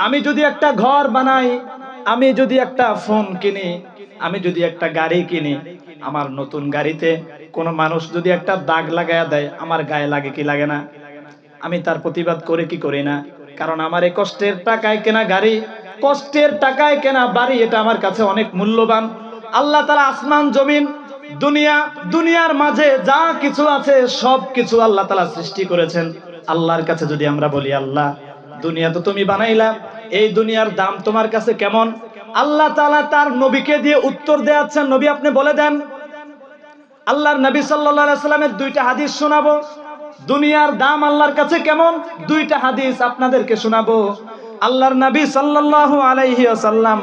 আমি যদি একটা ঘর বানাই, আমি যদি একটা ফোন কিনি, আমি যদি একটা গাড়ি কিনি, আমার নতুন গাড়িতে কোনো মানুষ যদি একটা দাগ লাগায়া দেয়, আমার গায়ে লাগে কি লাগে না? আমি তার প্রতিবাদ করে কি করি না? কারণ আমার এই কষ্টের টাকায় কেনা গাড়ি, কষ্টের টাকায় কেনা বাড়ি, এটা আমার কাছে অনেক মূল্যবান। আল্লাহ তাআলা আসমান জমিন দুনিয়ার মাঝে যা কিছু আছে সব কিছু আল্লাহ তাআলা সৃষ্টি করেছেন। আল্লাহর কাছে যদি আমরা বলি, আল্লাহ দুনিয়া তো তুমি বানাইলা, এই দুনিয়ার দাম তোমার কাছে কেমন? আল্লাহ তাআলা তার নবীকে দিয়ে উত্তর দেয়াচ্ছেন, নবী আপনি বলে দেন। আল্লাহর নবী সাল্লাল্লাহু আলাইহি সাল্লামের দুইটা হাদিস শোনাবো, দুনিয়ার দাম আল্লাহর কাছে কেমন, দুইটা হাদিস আপনাদেরকে শোনাবো। আল্লাহর নবী সাল্লাল্লাহু আলাইহি ওয়াসাল্লাম,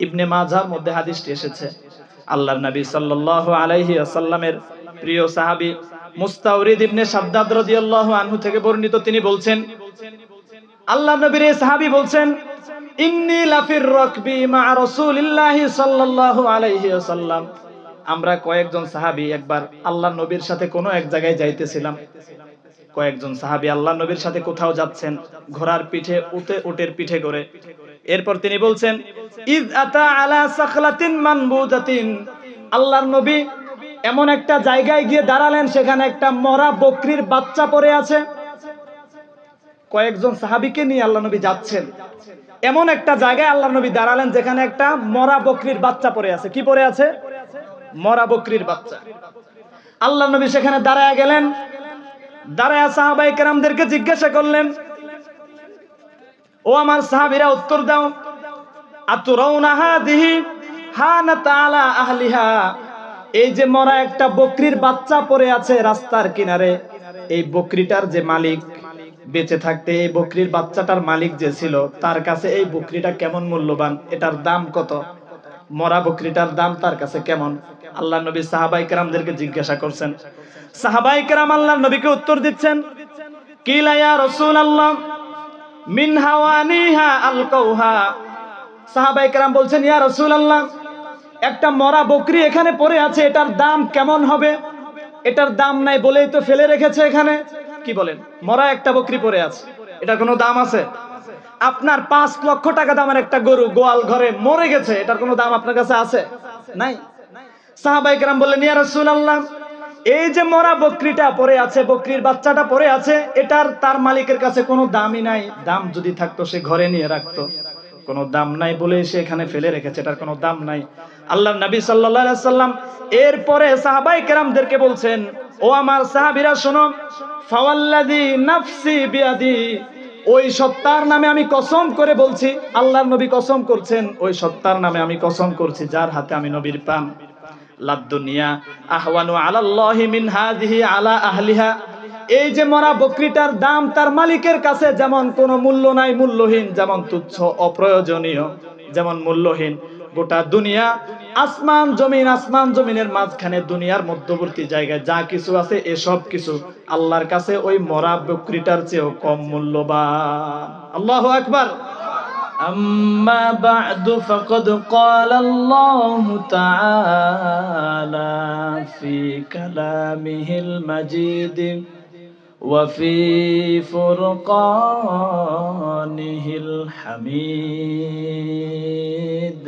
ইবনে মাজাহর মধ্যে হাদিসটি এসেছে। আল্লাহর নবী সাল্লাল্লাহু আলাইহি ওয়াসাল্লামের প্রিয় সাহাবী মুস্তাওরিদ ইবনে শাদ্দাদ রাদিয়াল্লাহু আনহু থেকে বর্ণিত, তিনি বলছেন, আল্লাহর নবীর এই সাহাবী বলছেন, ইন্নী লাফির রাকবি মা রাসূলিল্লাহি সাল্লাল্লাহু আলাইহি ওয়াসাল্লাম। আমরা কয়েকজন সাহাবী একবার আল্লাহর নবীর সাথে কোনো এক জায়গায় যাইতেছিলাম। কয়েকজন সাহাবী আল্লাহর নবীর সাথে কোথাও যাচ্ছেন, ঘোড়ার পিঠে, উটের পিঠে করে। এরপর তিনি বলছেন, ইয আতা আলা সাখলাতিন মানবুদাতিন। আল্লাহর নবী এমন একটা জায়গায় গিয়ে দাঁড়ালেন, সেখানে একটা মরা বকরির বাচ্চা পড়ে আছে। কয়েকজন সাহাবীকে নিয়ে আল্লাহর নবী যাচ্ছেন, এমন একটা জায়গায় আল্লাহর নবী দাঁড়ালেন যেখানে একটা মরা বকরির বাচ্চা পড়ে আছে। কি পড়ে আছে? মরা বকরির বাচ্চা। আল্লাহর নবী সেখানে দাঁড়ায় গেলেন, দাঁড়ায় সাহাবায়ে কেরামদেরকে জিজ্ঞাসা করলেন, ও আমার সাহাবীরা উত্তর দাও, আতুরাউনা হাদিহি হানাত আলা আহলিহা। এই যে মরা একটা বকরির বাচ্চা পড়ে আছে রাস্তার কিনারে, এই বকরিটার যে মালিক, বেঁচে থাকতে এই বকরির বাচ্চাটার মালিক যে ছিল, তার কাছে এই বকরিটা কেমন মূল্যবান, এটার দাম কত? মরা বকরিটার দাম তার কাছে কেমন? আল্লাহর নবী সাহাবায়ে কেরামদেরকে জিজ্ঞাসা করছেন। সাহাবায়ে কেরাম আল্লাহর নবীকে উত্তর দিচ্ছেন, কিলা ইয়া রাসূলুল্লাহ মিন হাওয়ানিহা আলকাউহা। সাহাবায়ে কেরাম বলছেন, ইয়া রাসূলুল্লাহ, একটা মরা বকরি এখানে পড়ে আছে, এটার দাম কেমন হবে? এটার দাম নাই বলেই তো ফেলে রেখেছে এখানে। কি বলেন? মরা একটা বকরি পড়ে আছে, এটার কোনো দাম আছে? আপনার 5 লক্ষ টাকা দামের একটা গরু গোয়াল ঘরে মরে গেছে, এটার কোনো দাম আপনার কাছে আছে? নাই। সাহাবায়ে কেরাম বললেন, ইয়া রাসূলুল্লাহ, এই যে মরা বকরিটা পড়ে আছে, বকরির বাচ্চাটা পড়ে আছে, এটার তার মালিকের কাছে কোনো দামই নাই। দাম যদি থাকতো সে ঘরে নিয়ে রাখতো, কোনো দাম নাই বলে সে এখানে ফেলে রেখেছে, এটার কোনো দাম নাই। আল্লাহর নবী সাল্লাল্লাহু আলাইহি সাল্লাম এরপরে সাহাবায়ে কেরামদেরকে বলছেন, ও আমার সাহাবীরা শোনো, ফাওয়াল্লাযী নাফসি বিয়াদি, ওই সত্তার নামে আমি কসম করে বলছি, আল্লাহর নবী কসম করছেন, ওই সত্তার নামে আমি কসম করছি যার হাতে আমি নবীর প্রাণ, লাদ দুনিয়া আহওয়ানু আলাল্লাহি মিন হাযিহি আলা আহলিহা। এই যে মরা বকরিটার দাম তার মালিকের কাছে যেমন কোনো মূল্য নাই, মূল্যহীন, যেমন তুচ্ছ অপ্রয়োজনীয়, যেমন মূল্যহীন, গোটা দুনিয়া আসমান জমিনের মাঝখানে দুনিয়ার মধ্যবর্তী জায়গায় যা কিছু আছে এসব কিছু আল্লাহর কাছে ওই মরা বকরিটার চেয়েও কম মূল্যবান। আল্লাহু আকবার। أما بعد فقد قال الله تعالى في كلامه المجيد وفي فرقانه الحميد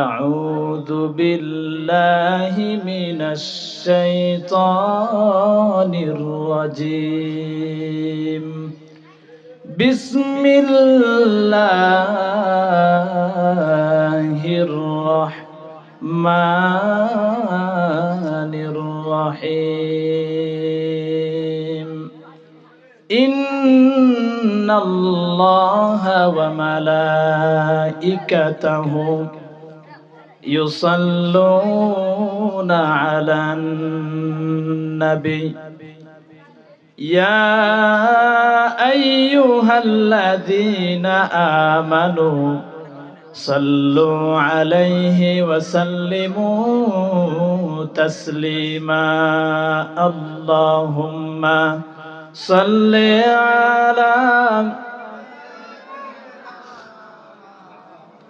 أعوذ بالله من الشيطان الرجيم بسم الله الرحمن الرحيم إن الله وملائكته يصلون على النبي يا أيها الذين آمنوا صلوا عليه وسلموا تسليما اللهم صل على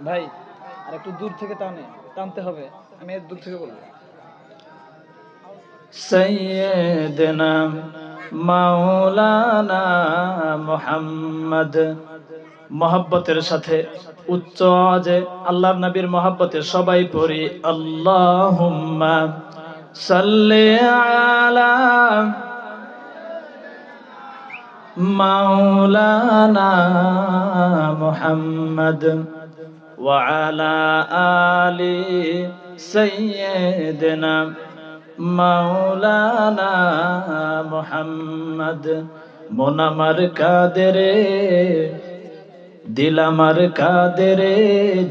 ভাই আর একটু দূর থেকে টানতে হবে, আমি এর দূর থেকে বলবো। سيدنا مولانا محمد মহব্বতের সাথে উচ্চ আওয়াজে আল্লাহর নবীর মহব্বতে সবাই পড়ি আল্লাহুম্মা সাল্লি আলা মাওলানা মুহাম্মদ ওয়া আলা আলি সাইয়্যিদিনা মাওলানা মুহাম্মদ। মন আমার কাঁদে রে, দিল আমার কাঁদে রে,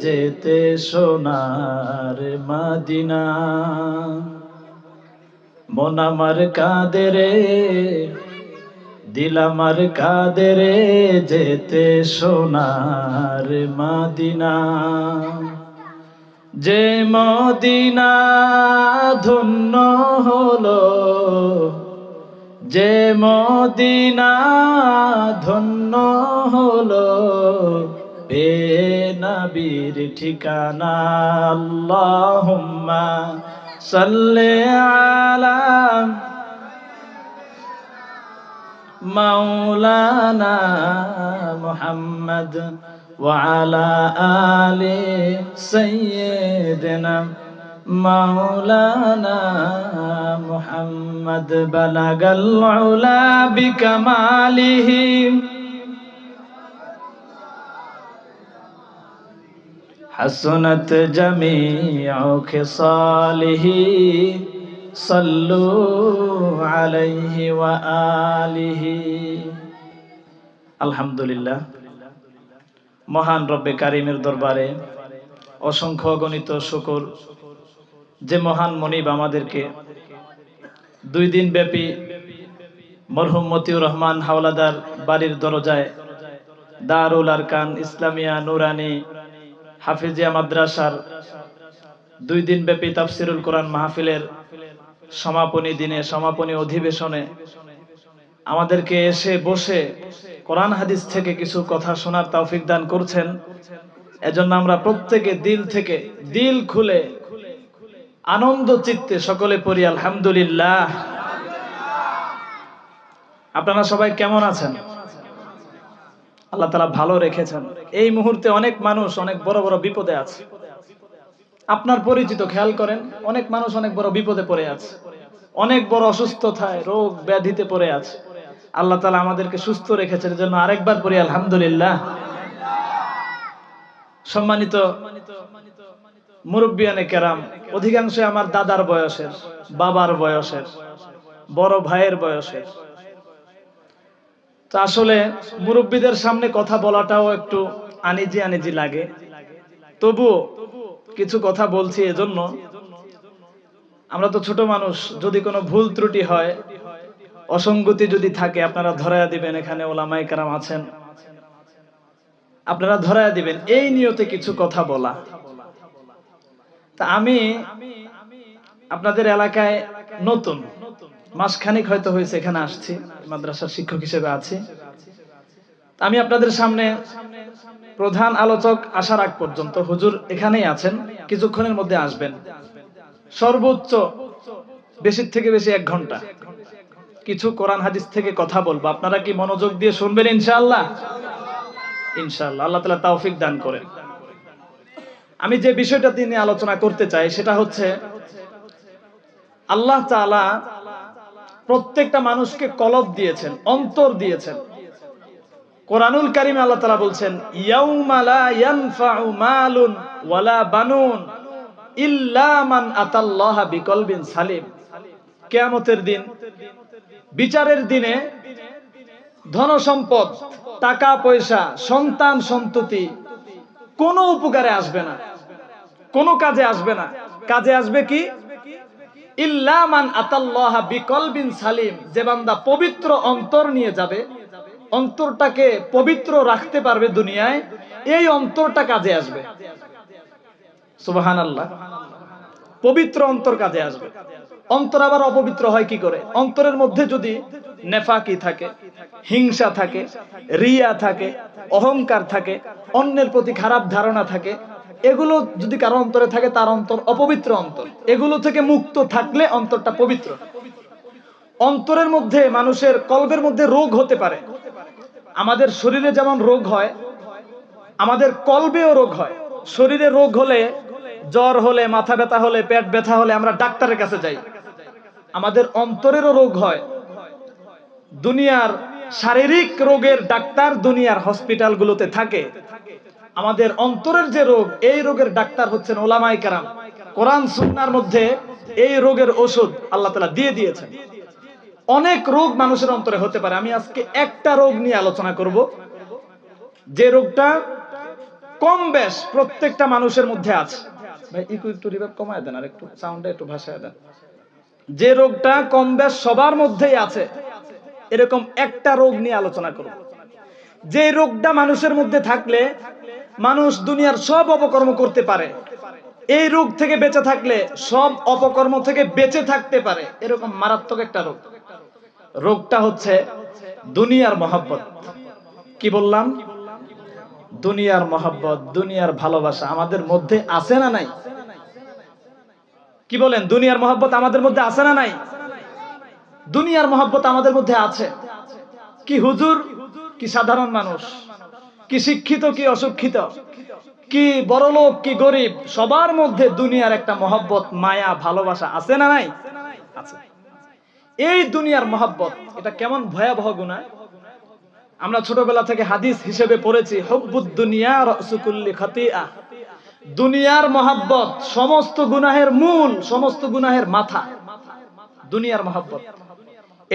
যেতে সোনার মদিনা। মন আমার কাঁদে রে, দিল আমার কাঁদে রে, যেতে সোনার মদিনা। যে মদিনা ধন্য হলো, যে মদিনা ধন্য হলো, পে নবীর ঠিকানা। আল্লাহুম্মা সাল্লি আলা মাওলানা মুহাম্মদ ওয়া আলা আলি সাইয়্যিদিনা মাওলানা মুহাম্মদ। বালাগাল উলা বিকামালিহি হাসনাত জামিউ খিসালিহি সাল্লু আলাইহি ওয়া আলিহি। আলহামদুলিল্লাহ, মহান রব্বে কারিমের দরবারে অসংখ্য গণিত শুকর, যে মহান মনিব আমাদেরকে 2 দিন ব্যাপী মরহুম মতিউর রহমান হাওলাদার বাড়ির দরজায় দারুল আরকান ইসলামিয়া নুরানি হাফিজিয়া মাদ্রাসার 2 দিন ব্যাপী তাফসিরুল কোরআন মাহফিলের সমাপনী দিনে, সমাপনী অধিবেশনে আমাদেরকে এসে বসে কোরআন হাদিস থেকে কিছু কথা শোনার তৌফিক দান করছেন। এজন্য আমরা প্রত্যেকে দিল থেকে, দিল খুলে আনন্দ চিত্তে সকলে পড়ি আলহামদুলিল্লাহ। আপনারা সবাই কেমন আছেন? আল্লাহ তাআলা ভালো রেখেছেন। এই মুহূর্তে অনেক মানুষ অনেক বড় বড় বিপদে আছে। আপনার পরিচিত খেয়াল করেন, অনেক মানুষ অনেক বড় বিপদে পড়ে আছে, অনেক বড় অসুস্থতায় রোগ ব্যাধিতে পড়ে আছে। আল্লাহ তাআলা আমাদেরকে সুস্থ রেখেছেন, এর জন্য আরেকবার পড়ি আলহামদুলিল্লাহ। সম্মানিত মুরব্বিয়ানে কেরাম, অধিকাংশ আমার দাদার বয়সের, বাবার বয়সের, বড় ভাইয়ের বয়সের। তো আসলে মুরব্বীদের সামনে কথা বলাটাও একটু আনিজি আনিজি লাগে, তবুও কিছু কথা বলছি। এজন্য আমরা তো ছোট মানুষ, যদি কোনো ভুল ত্রুটি হয়, অসঙ্গতি যদি থাকে, আপনারা ধরায়া দিবেন। এখানে ওলামায়ে কেরাম আছেন, আপনারা ধরায়া দিবেন। এই নিয়তে কিছু কথা বলা। তা আমি আপনাদের এলাকায় নতুন, মাসখানিক হয়তো হয়েছে এখানে আসছি, মাদ্রাসার শিক্ষক হিসেবে আছি। আমি আপনাদের সামনে প্রধান আলোচক আসার আগ পর্যন্ত, হুজুর এখানেই আছেন, কিছুক্ষণের মধ্যে আসবেন। সর্বোচ্চ বেশির থেকে বেশি 1 ঘন্টা কিছু কোরআন হাদিস থেকে কথা বলবো। আপনারা কি মনোযোগ দিয়ে শুনবেন ইনশাআল্লাহ? ইনশাআল্লাহ, আল্লাহ তাআলা তৌফিক দান করেন। আমি যে বিষয়টা নিয়ে আলোচনা করতে চাই সেটা হচ্ছে, আল্লাহ তাআলা প্রত্যেকটা মানুষকে কলব দিয়েছেন, অন্তর দিয়েছেন। কোরআনুল কারীমে আল্লাহ তাআলা বলছেন, ইয়াউমা লা ইয়ানফাউ মালুন ওয়ালা বানুন ইল্লা মান আতাল্লাহা বিকলবিন সালিম। কিয়ামতের দিন, বিচারের দিনে ধন সম্পদ, টাকা পয়সা, সন্তান সন্ততি কোনো উপকারে আসবে না, কোনো কাজে আসবে না। কাজে আসবে কি? ইল্লা মান আতাল্লাহা বিকলবিন সালিম। যে বান্দা পবিত্র অন্তর নিয়ে যাবে, অন্তরটাকে পবিত্র রাখতে পারবে দুনিয়ায়, এই অন্তরটা কাজে আসবে। সুবহানাল্লাহ, পবিত্র অন্তর কাজে আসবে। অন্তর আবার অপবিত্র হয় কি করে? অন্তরের মধ্যে যদি নেফাকি থাকে, হিংসা থাকে, রিয়া থাকে, অহংকার থাকে, অন্যের প্রতি খারাপ ধারণা থাকে, এগুলো যদি কারো অন্তরে থাকে, তার অন্তর অপবিত্র অন্তর। এগুলো থেকে মুক্ত থাকলে অন্তরটা পবিত্র। অন্তরের মধ্যে, মানুষের কলবের মধ্যে রোগ হতে পারে। আমাদের শরীরে যেমন রোগ হয়, আমাদের কলবেও রোগ হয়। শরীরে রোগ হলে, জ্বর হলে, মাথা ব্যথা হলে, পেট ব্যথা হলে আমরা ডাক্তারের কাছে যাই। আমাদের অন্তরেরও রোগ হয়। দুনিয়ার শারীরিক রোগের ডাক্তার দুনিয়ার হসপিটালগুলোতে থাকে। আমাদের অন্তরের যে রোগ, এই রোগের ডাক্তার হচ্ছেন ওলামায়ে কেরাম। কোরআন সুন্নাহর মধ্যে এই রোগের ওষুধ আল্লাহ তাআলা দিয়ে দিয়েছেন। অনেক রোগ মানুষের অন্তরে হতে পারে। আমি আজকে একটা রোগ নিয়ে আলোচনা করব, যে রোগটা কম বেশ প্রত্যেকটা মানুষের মধ্যে আছে। ভাই একটু রিভার্ব কমায় দেন, আর একটু সাউন্ডটা একটু ভাষায় দেন। যে রোগটা কম বেশ সবার মধ্যেই আছে, এরকম একটা রোগ নিয়ে আলোচনা করব। যে রোগটা মানুষের মধ্যে থাকলে মানুষ দুনিয়ার সব অপকর্ম করতে পারে, এই রোগ থেকে বেঁচে থাকলে সব অপকর্ম থেকে বেঁচে থাকতে পারে, এরকম মারাত্মক একটা রোগ। রোগটা হচ্ছে দুনিয়ার মহব্বত। কি বললাম? দুনিয়ার মহব্বত, দুনিয়ার ভালোবাসা আমাদের মধ্যে আছে না নাই? কি বলেন? দুনিয়ার মহব্বত আমাদের মধ্যে আছে না নাই? দুনিয়ার মহব্বত আমাদের মধ্যে আছে। কি হুজুর, কি সাধারণ মানুষ, কি শিক্ষিত, কি অশিক্ষিত, কি বড়লোক, কি গরিব, সবার মধ্যে দুনিয়ার একটা মহব্বত, মায়া, ভালোবাসা আছে না নাই? আছে। এই দুনিয়ার মহব্বত, এটা কেমন ভয়াবহ গুনাহ। আমরা ছোটবেলা থেকে হাদিস হিসেবে পড়েছি, হুব্বুদ দুনিয়া রাসু কুল্লি খাতিআ। দুনিয়ার মহব্বত সমস্ত গুনাহের মূল, সমস্ত গুনাহের মাথা। দুনিয়ার মহব্বত,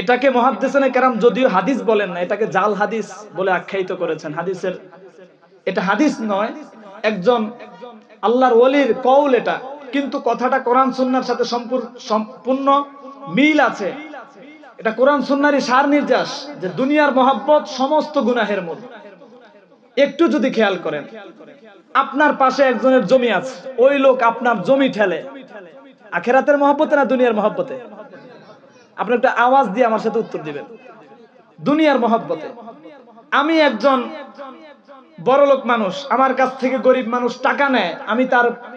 এটাকে মুহাদ্দিসিনে কেরাম যদিও হাদিস বলেন না, এটাকে জাল হাদিস বলে আখ্যায়িত করেছেন। হাদিসের, এটা হাদিস নয়, একজন আল্লাহর ওলির কওল এটা, কিন্তু কথাটা কোরআন সুন্নাহর সাথে সম্পূর্ণ মিল আছে। এটা কোরআন সুন্নাহরই সার নির্যাস, যে দুনিয়ার মহব্বত সমস্ত গুনাহের মূল। একটু যদি খেয়াল করেন, আপনার পাশে একজনের জমি আছে, ওই লোক আপনার জমি ঠেলে, আখিরাতের মহব্বতে না দুনিয়ার মহব্বতে? আপনি একটা আওয়াজ দিয়ে আমার সাথে উত্তর দিবেন। দুনিয়ার মহব্বতে। আমি একজন বড়লোক মানুষ, আমার কাছ থেকে গরিব মানুষ টাকা নেয়, আমি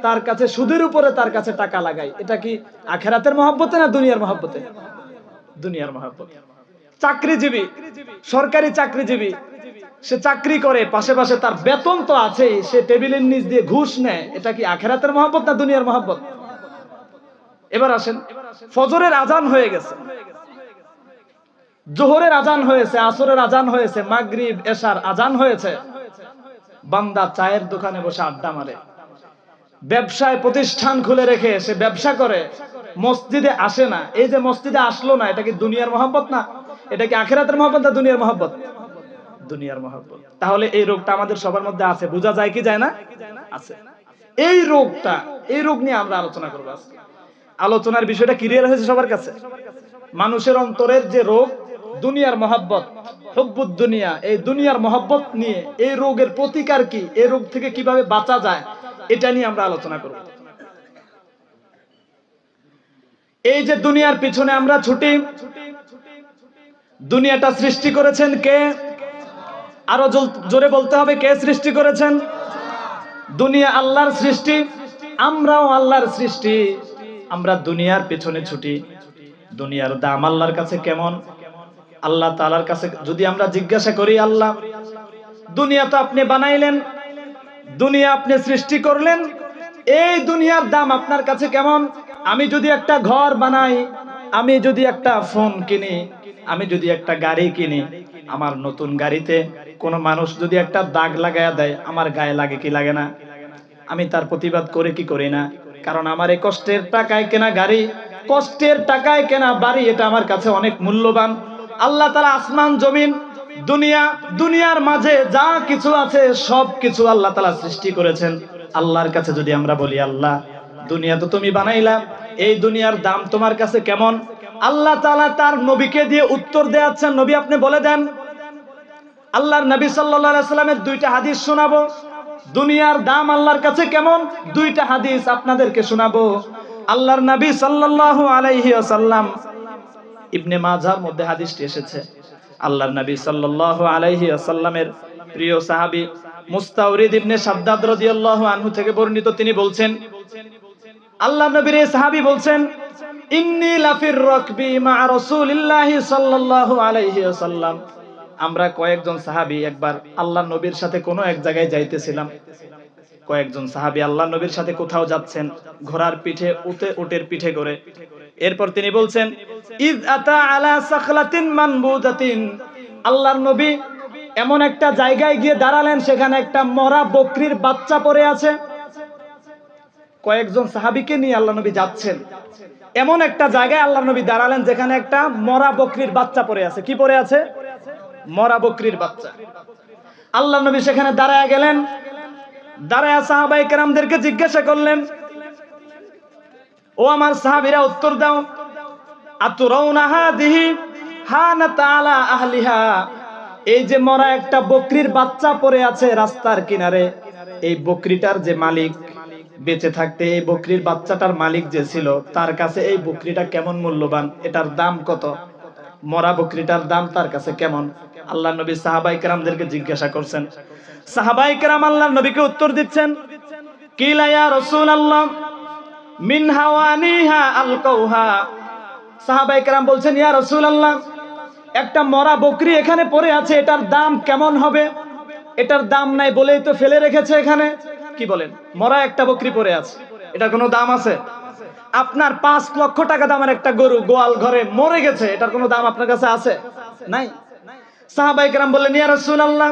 তার কাছে সুদের উপরে তার কাছে টাকা লাগাই, এটা কি আখিরাতের মহব্বতে না দুনিয়ার মহব্বতে? দুনিয়ার মহব্বত। চাকরিজীবী, সরকারি চাকরিজীবী, সে চাকরি করে, পাশে পাশে তার বেতন তো আছেই, সে টেবিলের নিচ দিয়ে ঘুষ নেয়, এটা কি আখিরাতের মহব্বত না দুনিয়ার মহব্বত? এবার আসেন, ফজরের আজান হয়ে গেছে, জোহরের আজান হয়েছে, আসরের আজান হয়েছে, মাগরিব এশার আজান হয়েছে, বান্দা চায়ের দোকানে বসে আড্ডা মারে, ব্যবসায় প্রতিষ্ঠান খুলে রেখে সে ব্যবসা করে, মসজিদে আসে না। এই যে মসজিদে আসলো না, এটা কি দুনিয়ার মহব্বত না? এটা কি আখিরাতের মহব্বত না দুনিয়ার মহব্বত? দুনিয়ার মহব্বত। তাহলে এই রোগটা আমাদের সবার মধ্যে আছে, বোঝা যায় কি যায় না? আছে। এই রোগটা, এই রোগ নিয়ে আমরা আলোচনা করবো আজকে। আলোচনার বিষয়টা ক্লিয়ার হয়েছে সবার কাছে? মানুষের অন্তরের যে রোগ, দুনিয়ার মহব্বত, হুব্বুদ দুনিয়া, এই দুনিয়ার মহব্বত নিয়ে এই রোগের প্রতিকার কি, এই রোগ থেকে কিভাবে বাঁচা যায়, এটা নিয়ে আমরা আলোচনা করব। এই যে দুনিয়ার পিছনে আমরা ছুটি, দুনিয়াটা সৃষ্টি করেছেন কে? আরো জোরে বলতে হবে, কে সৃষ্টি করেছেন? দুনিয়া আল্লাহর সৃষ্টি, আমরাও আল্লাহর সৃষ্টি। আমরা দুনিয়ার পিছনে ছুটি। দুনিয়ার দাম আল্লাহর কাছে কেমন? আল্লাহ তাআলার কাছে যদি আমরা জিজ্ঞাসা করি, আল্লাহ দুনিয়া তো আপনি বানাইলেন, দুনিয়া আপনি সৃষ্টি করলেন, এই দুনিয়ার দাম আপনার কাছে কেমন? আমি যদি একটা ঘর বানাই, আমি যদি একটা ফোন কিনি, আমি যদি একটা গাড়ি কিনি, আমার নতুন গাড়িতে কোনো মানুষ যদি একটা দাগ লাগায়া দেয়, আমার গায়ে লাগে কি লাগে না? আমি তার প্রতিবাদ করে কি করি না? কারণ আমার এই কষ্টের টাকায় কেনা গাড়ি, কষ্টের টাকায় কেনা বাড়ি, এটা আমার কাছে অনেক মূল্যবান। আল্লাহ তাআলা আসমান জমিন দুনিয়া, দুনিয়ার মাঝে যা কিছু আছে সব কিছু আল্লাহ তাআলা সৃষ্টি করেছেন। আল্লাহর কাছে যদি আমরা বলি, আল্লাহ দুনিয়া তো তুমি বানাইলা, এই দুনিয়ার দাম তোমার কাছে কেমন? আল্লাহ তাআলা তার নবীকে দিয়ে উত্তর দেয়াচ্ছেন, নবী আপনি বলে দেন। আল্লাহর নবী সাল্লাল্লাহু আলাইহি সাল্লামের দুইটা হাদিস শোনাবো, দুনিয়ার দাম আল্লাহর কাছে কেমন, দুইটা হাদিস আপনাদেরকে শোনাবো। আল্লাহর নবী সাল্লাল্লাহু আলাইহি ওয়াসাল্লাম, ইবনে মাজাহর মধ্যে হাদিসটি এসেছে। আল্লাহর নবী সাল্লাল্লাহু আলাইহি ওয়াসাল্লামের প্রিয় সাহাবী মুস্তাওরিদ ইবনে শাদ্দাদ রাদিয়াল্লাহু আনহু থেকে বর্ণিত, তিনি বলছেন, আল্লাহর নবীর এই সাহাবী বলছেন, ইন্নী লাফির রাকবি মা রাসূলিল্লাহি সাল্লাল্লাহু আলাইহি ওয়াসাল্লাম, আমরা কয়েকজন সাহাবী একবার আল্লাহ নবীর সাথে কোনো এক জায়গায় যাইতেছিলাম। কয়েকজন সাহাবী আল্লাহ নবীর সাথে কোথাও যাচ্ছেন, ঘোড়ার পিঠে উটের পিঠে করে। এরপর তিনি বলছেন, ইয আতা আলা সাখলাতিন মানবুদাতিন, আল্লাহর নবী এমন একটা জায়গায় গিয়ে দাঁড়ালেন, সেখানে একটা মরা বকরির বাচ্চা পড়ে আছে। কয়েকজন সাহাবীকে নিয়ে আল্লাহ নবী যাচ্ছেন, এমন একটা জায়গায় আল্লাহ নবী দাঁড়ালেন যেখানে একটা মরা বকরির বাচ্চা পড়ে আছে। কি পড়ে আছে? মরা বকরির বাচ্চা। আল্লাহ নবী সেখানে দাঁড়ায় গেলেন, দাঁড়ায় সাহাবায়ে কেরামদেরকে জিজ্ঞাসা করলেন, ও আমার সাহাবীরা উত্তর দাও, আতুরাউনা হাদিহি হানাত আলা আহলিহা, এই যে মরা একটা বকরির বাচ্চা পড়ে আছে রাস্তার কিনারে, এই বকরিটার যে মালিক বেঁচে থাকতে এই বকরির বাচ্চাটার মালিক যে ছিল তার কাছে এই বকরিটা কেমন মূল্যবান, এটার দাম কত, মরা বকরিটার দাম তার কাছে কেমন? আল্লাহ নবী সাহাবায়ে কেরামদেরকে জিজ্ঞাসা করছেন। সাহাবায়ে কেরাম আল্লাহর নবীকে উত্তর দিচ্ছেন, কিলা ইয়া রাসূলুল্লাহ মিন হাওয়ানিহা আলকাউহা, সাহাবায়ে কেরাম বলছেন, ইয়া রাসূলুল্লাহ একটা মরা বকরি এখানে পড়ে আছে, এটার দাম কেমন হবে? এটার দাম নাই বলেই তো ফেলে রেখেছে এখানে। কি বলেন? মরা একটা বকরি পড়ে আছে, এটার কোনো দাম আছে? আপনার 5 লক্ষ টাকা দামের একটা গরু গোয়াল ঘরে মরে গেছে, এটার কোনো দাম আপনার কাছে আছে? নাই। সাহাবায়ে কেরাম বললেন, ইয়া রাসূলুল্লাহ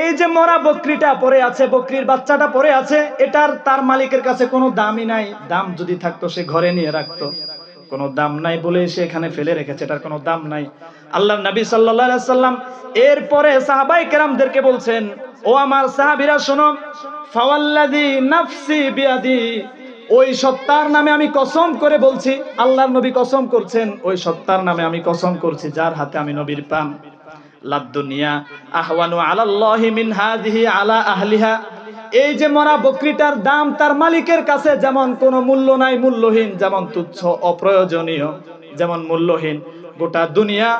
এই যে মরা বকরিটা পড়ে আছে, বকরির বাচ্চাটা পড়ে আছে, এটার তার মালিকের কাছে কোনো দামই নাই, দাম যদি থাকতো সে ঘরে নিয়ে রাখতো, কোনো দাম নাই বলে সে এখানে ফেলে রেখেছে, এটার কোনো দাম নাই। আল্লাহর নবী সাল্লাল্লাহু আলাইহি সাল্লাম এরপরে সাহাবায়ে কেরামদেরকে বলছেন, ও আমার সাহাবীরা শোনো, ফাওয়াল্লাযী নাফসি বিয়াদি, ওই সত্তার নামে আমি কসম করে বলছি, আল্লাহর নবী কসম করছেন, ওই সত্তার নামে আমি কসম করছি যার হাতে আমি নবীর পাম, লাদ দুনিয়া আহওয়ানু আলাল্লাহি মিন হাযিহি আলা আহলিহা, এই যে মরা বকরিটার দাম তার মালিকের কাছে যেমন কোনো মূল্য নাই, মূল্যহীন, যেমন তুচ্ছ অপ্রয়োজনীয়, যেমন মূল্যহীন, গোটা দুনিয়া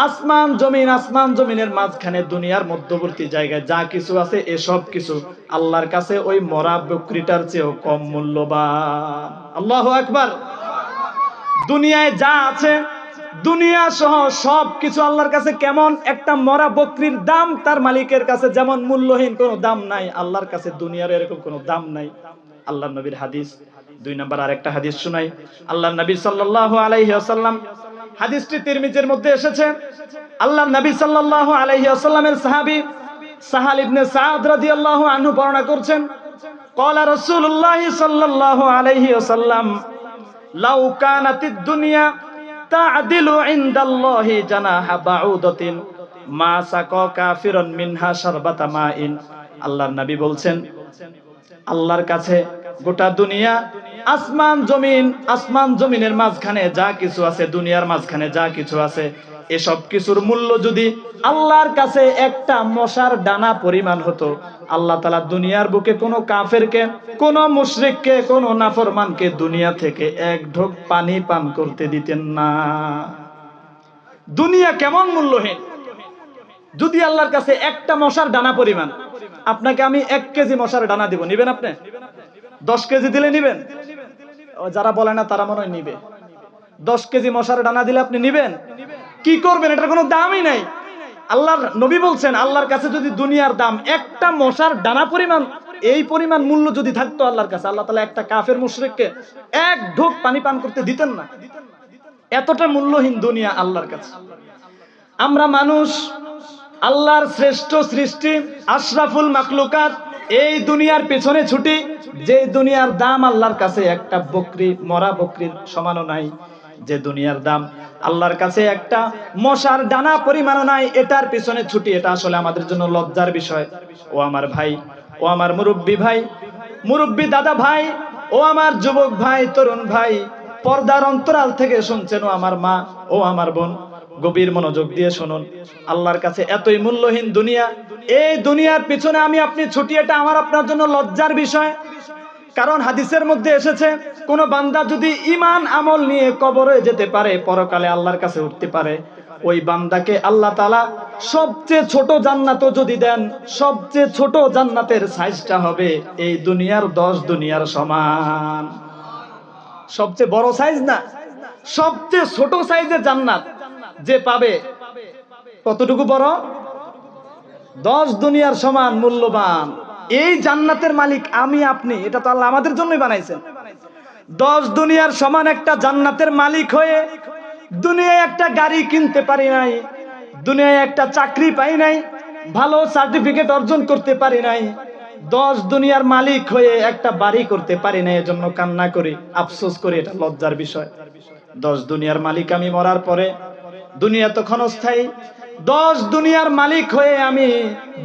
আসমান জমিন, আসমান জমিনের মাঝখানে দুনিয়ার মধ্যবর্তী জায়গায় যা কিছু আছে এসব কিছু আল্লাহর কাছে ওই মরা বকরিটার চেয়েও কম মূল্যবান। আল্লাহু আকবার। দুনিয়ায় যা আছে, দুনিয়া সহ সব কিছু আল্লাহর কাছে কেমন? একটা মরা বকরির দাম তার মালিকের কাছে যেমন মূল্যহীন, কোনো দাম নাই, আল্লাহর কাছে দুনিয়ার এরকম কোনো দাম নাই। আল্লাহর নবীর হাদিস। 2 নম্বর আরেকটা হাদিস শুনাই। আল্লাহর নবী সাল্লাল্লাহু আলাইহি ওয়াসাল্লাম, হাদিসটি তিরমিজির মধ্যে এসেছে। আল্লাহর নবী সাল্লাল্লাহু আলাইহি ওয়াসাল্লামের সাহাবী সাহাল ইবনে সাদ রাদিয়াল্লাহু আনহু বর্ণনা করছেন, ক্বালা রাসূলুল্লাহ সাল্লাল্লাহু আলাইহি ওয়াসাল্লাম, লাউ কানাতিদ দুনিয়া তা'দিলু ইনদাল্লাহি জানাহা বাউদাতিন মা সাকা কাফিরুন মিনহা শারবাতা মাইন। আল্লাহর নবী বলছেন, আল্লাহর কাছে গোটা দুনিয়া, আসমান জমিন, আসমান জমিনের মাঝখানে যা কিছু আছে, দুনিয়ার মাঝখানে যা কিছু আছে, এসব কিছুর মূল্য যদি আল্লাহর কাছে একটা মশার ডানা পরিমাণ হতো, আল্লাহ তাআলা দুনিয়ার বুকে কোনো কাফেরকে, কোনো মুশরিককে, কোনো নাফরমানকে দুনিয়া থেকে এক ঢোক পানি পান করতে দিতেন না। দুনিয়া কেমন মূল্যহীন! যদি আল্লাহর কাছে একটা মশার ডানা পরিমাণ, আপনাকে আমি 1 কেজি মশার ডানা দিব, নিবেন আপনি? 10 কেজি দিলে নিবেন? যারা বলে না তারা মনে হয় নিবে। 10 কেজি মশার ডানা দিলে আপনি নিবেন? কি করবেন? এটার কোনো দামই নাই। আল্লাহর নবী বলছেন, আল্লাহর কাছে যদি দুনিয়ার দাম একটা মশার ডানা পরিমাণ, এই পরিমাণ মূল্য যদি থাকতো আল্লাহর কাছে, আল্লাহ তাআলা একটা কাফের মুশরিককে এক ঢোক পানি পান করতে দিতেন না। এতটা মূল্যহীন দুনিয়া আল্লাহর কাছে। আমরা মানুষ, আল্লাহর শ্রেষ্ঠ সৃষ্টি, আশরাফুল মাখলুকাত, এই দুনিয়ার পেছনে ছুটি, যে দুনিয়ার দাম আল্লাহর কাছে একটা বকরি, মরা বকরির সমানও নাই, যে দুনিয়ার দাম আল্লাহর কাছে একটা মশার ডানা পরিমাণও নাই, এটার পিছনে ছুটি, এটা আসলে আমাদের জন্য লজ্জার বিষয়। ও আমার ভাই, ও আমার মুরব্বী ভাই, মুরব্বী দাদা ভাই, ও আমার যুবক ভাই, তরুণ ভাই, পর্দার অন্তরাল থেকে শুনছেন, ও আমার মা, ও আমার বোন, গভীর মনোযোগ দিয়ে শুনুন। আল্লাহর কাছে এতই মূল্যহীন দুনিয়া, এই দুনিয়ার পিছনে আমি আপনি ছুটি, এটা আমার আপনার জন্য লজ্জার বিষয়। কারণ হাদিসের মধ্যে এসেছে, কোন বান্দা যদি ঈমান আমল নিয়ে কবরে যেতে পারে, পরকালে আল্লাহর কাছে উঠতে পারে, ওই বান্দাকে আল্লাহ তাআলা সবচেয়ে ছোট জান্নাতও যদি দেন, সবচেয়ে ছোট জান্নাতের সাইজটা হবে এই দুনিয়ার 10 দুনিয়ার সমান। সবচেয়ে বড় সাইজ না, সবচেয়ে ছোট সাইজের জান্নাত যে পাবে, কতটুকু বড়? 10 দুনিয়ার সমান মূল্যবান এই জান্নাতের মালিক আমি আপনি, এটা তো আল্লাহ আমাদের জন্যই বানাইছেন। 10 দুনিয়ার সমান একটা জান্নাতের মালিক হয়ে দুনিয়ায় একটা গাড়ি কিনতে পারি নাই, দুনিয়ায় একটা চাকরি পাই নাই, ভালো সার্টিফিকেট অর্জন করতে পারি নাই, 10 দুনিয়ার মালিক হয়ে একটা বাড়ি করতে পারি না, এজন্য কান্না করি, আফসোস করি, এটা লজ্জার বিষয়। 10 দুনিয়ার মালিক আমি মরার পরে, দুনিয়া তো ক্ষণস্থায়ী, 10 দুনিয়ার মালিক হয়ে আমি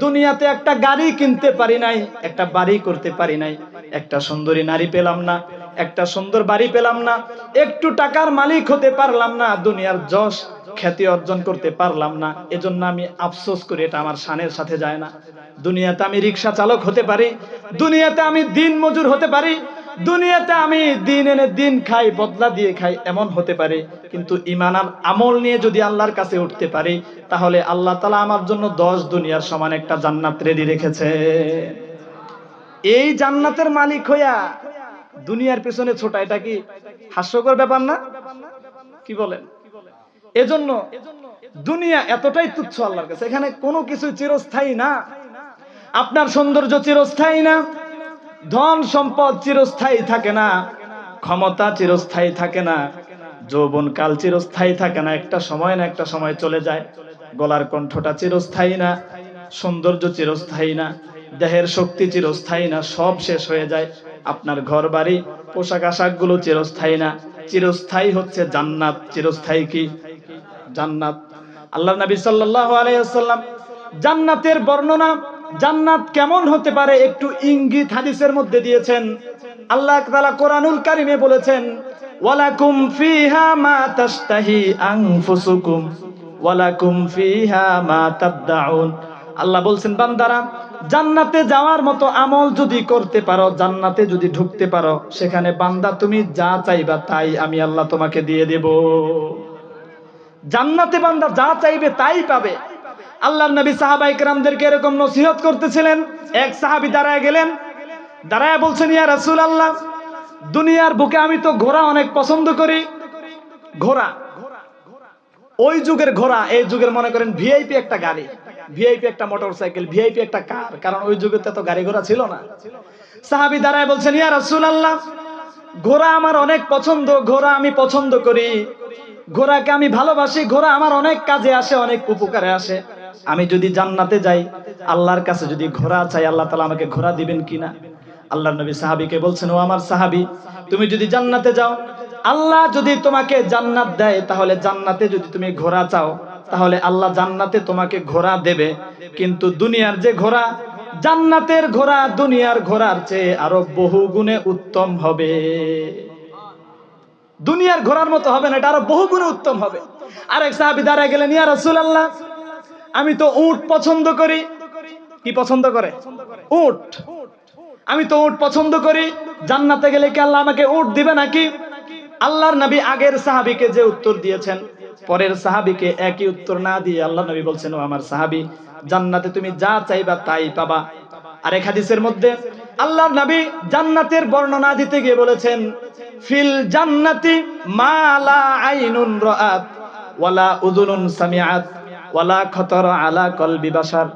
দুনিয়াতে একটা গাড়ি কিনতে পারি নাই, একটা বাড়ি করতে পারি নাই, একটা সুন্দরী নারী পেলাম না, একটা সুন্দর বাড়ি পেলাম না, একটু টাকার মালিক হতে পারলাম না, দুনিয়ার যশ খ্যাতি অর্জন করতে পারলাম না, এজন্য আমি আফসোস করি, এটা আমার শানের সাথে যায় না। দুনিয়াতে আমি রিক্সা চালক হতে পারি, দুনিয়াতে আমি দিন মজুর হতে পারি, দুনিয়াতে আমি দিন এনে দিন খাই, বদলা দিয়ে খাই, এমন হতে পারে, কিন্তু ঈমান আর আমল নিয়ে যদি আল্লাহর কাছে উঠতে পারি, তাহলে আল্লাহ তাআলা আমার জন্য 10 দুনিয়ার সমান একটা জান্নাত রেডি রেখেছে। এই জান্নাতের মালিক হইয়া দুনিয়ার পেছনে ছোটা, এটা কি হাস্যকর ব্যাপার না? কি বলেন? এজন্য দুনিয়া এতটাই তুচ্ছ আল্লাহর কাছে, এখানে কোনো কিছু চিরস্থায়ী না। আপনার সৌন্দর্য চিরস্থায়ী না, ধন সম্পদ চিরস্থায়ী থাকে না, ক্ষমতা চিরস্থায়ী থাকে না, যৌবনকাল চিরস্থায়ী থাকে না, একটা সময় না একটা সময় চলে যায়। গলার কণ্ঠটা চিরস্থায়ী না, সৌন্দর্য চিরস্থায়ী না, দেহের শক্তি চিরস্থায়ী না, সব শেষ হয়ে যায়। আপনার ঘর বাড়ি পোশাক আশাক গুলো চিরস্থায়ী না, চিরস্থায়ী হচ্ছে জান্নাত। চিরস্থায়ী কি? জান্নাত। আল্লাহর নবী সাল্লাল্লাহু আলাইহি ওয়াসাল্লাম জান্নাতের বর্ণনা, জান্নাত কেমন হতে পারে একটু ইঙ্গিত হাদিসের মধ্যে দিয়েছেন। আল্লাহ তাআলা কোরআনুল কারীমে বলেছেন, ওয়ালাকুম ফিহা মা তাশতাহি আনফুসুকুম ওয়ালাকুম ফিহা মা তাবদাউন। আল্লাহ বলছেন, বান্দারা জান্নাতে যাওয়ার মতো আমল যদি করতে পারো, জান্নাতে যদি ঢুকতে পারো, সেখানে বান্দা তুমি যা চাইবা তাই আমি আল্লাহ তোমাকে দিয়ে দেব। জান্নাতে বান্দা যা চাইবে তাই পাবে। আল্লাহর নবী সাহাবায়ে কেরামদেরকে এরকম নসিহত করতেছিলেন। এক সাহাবী দাঁড়ায় গেলেন, দাঁড়ায় বলছেন, ইয়া রাসূলুল্লাহ, দুনিয়ার বুকে আমি তো ঘোড়া অনেক পছন্দ করি। ঘোড়া, ওই যুগের ঘোড়া, এই যুগের মনে করেন ভিআইপি একটা গাড়ি, ভিআইপি একটা মোটরসাইকেল, ভিআইপি একটা কার, কারণ ওই যুগে তো গাড়ি ঘোড়া ছিল না। সাহাবী দাঁড়ায় বলছেন, ইয়া রাসূলুল্লাহ, ঘোড়া আমার অনেক পছন্দ, ঘোড়া আমি পছন্দ করি, ঘোড়াকে আমি ভালোবাসি, ঘোড়া আমার অনেক কাজে আসে, অনেক উপকারে আসে। আমি যদি জান্নাতে যাই, আল্লাহর কাছে যদি ঘোড়া চাই, আল্লাহ তাআলা আমাকে ঘোড়া দিবেন কিনা? আল্লাহর নবী সাহাবীকে বলছেন, ও আমার সাহাবী, তুমি যদি জান্নাতে যাও, আল্লাহ যদি তোমাকে জান্নাত দেয়, তাহলে জান্নাতে যদি তুমি ঘোড়া চাও, তাহলে আল্লাহ জান্নাতে তোমাকে ঘোড়া দেবে। কিন্তু দুনিয়ার যে ঘোড়া, জান্নাতের ঘোড়া দুনিয়ার ঘোড়ার চেয়ে আরো বহু গুণে উত্তম হবে। দুনিয়ার ঘোড়ার মতো হবে না, এটা আরো বহু গুণে উত্তম হবে। আরেক সাহাবী দাঁড়ায় গেলেন, ইয়া রাসূলুল্লাহ, আমি তো উট পছন্দ করি। কি পছন্দ করে? উট। আমি তো উট পছন্দ করি, জান্নাতে গেলে কি আল্লাহ আমাকে উট দিবে নাকি? আল্লাহর নবী আগের সাহাবীকে যে উত্তর দিয়েছেন, পরের সাহাবীকে একই উত্তর না দিয়ে আল্লাহর নবী বলছেন, ও আমার সাহাবী, জান্নাতে তুমি যা চাইবা তাই পাবা। আরেক হাদিসের মধ্যে আল্লাহর নবী জান্নাতের বর্ণনা দিতে গিয়ে বলেছেন, ফিল জান্নাতি মা লা আইনুন রাআত ওয়ালা উযুনুন সামিআত ওয়ালা খাতারা আলা কলবি বাশার।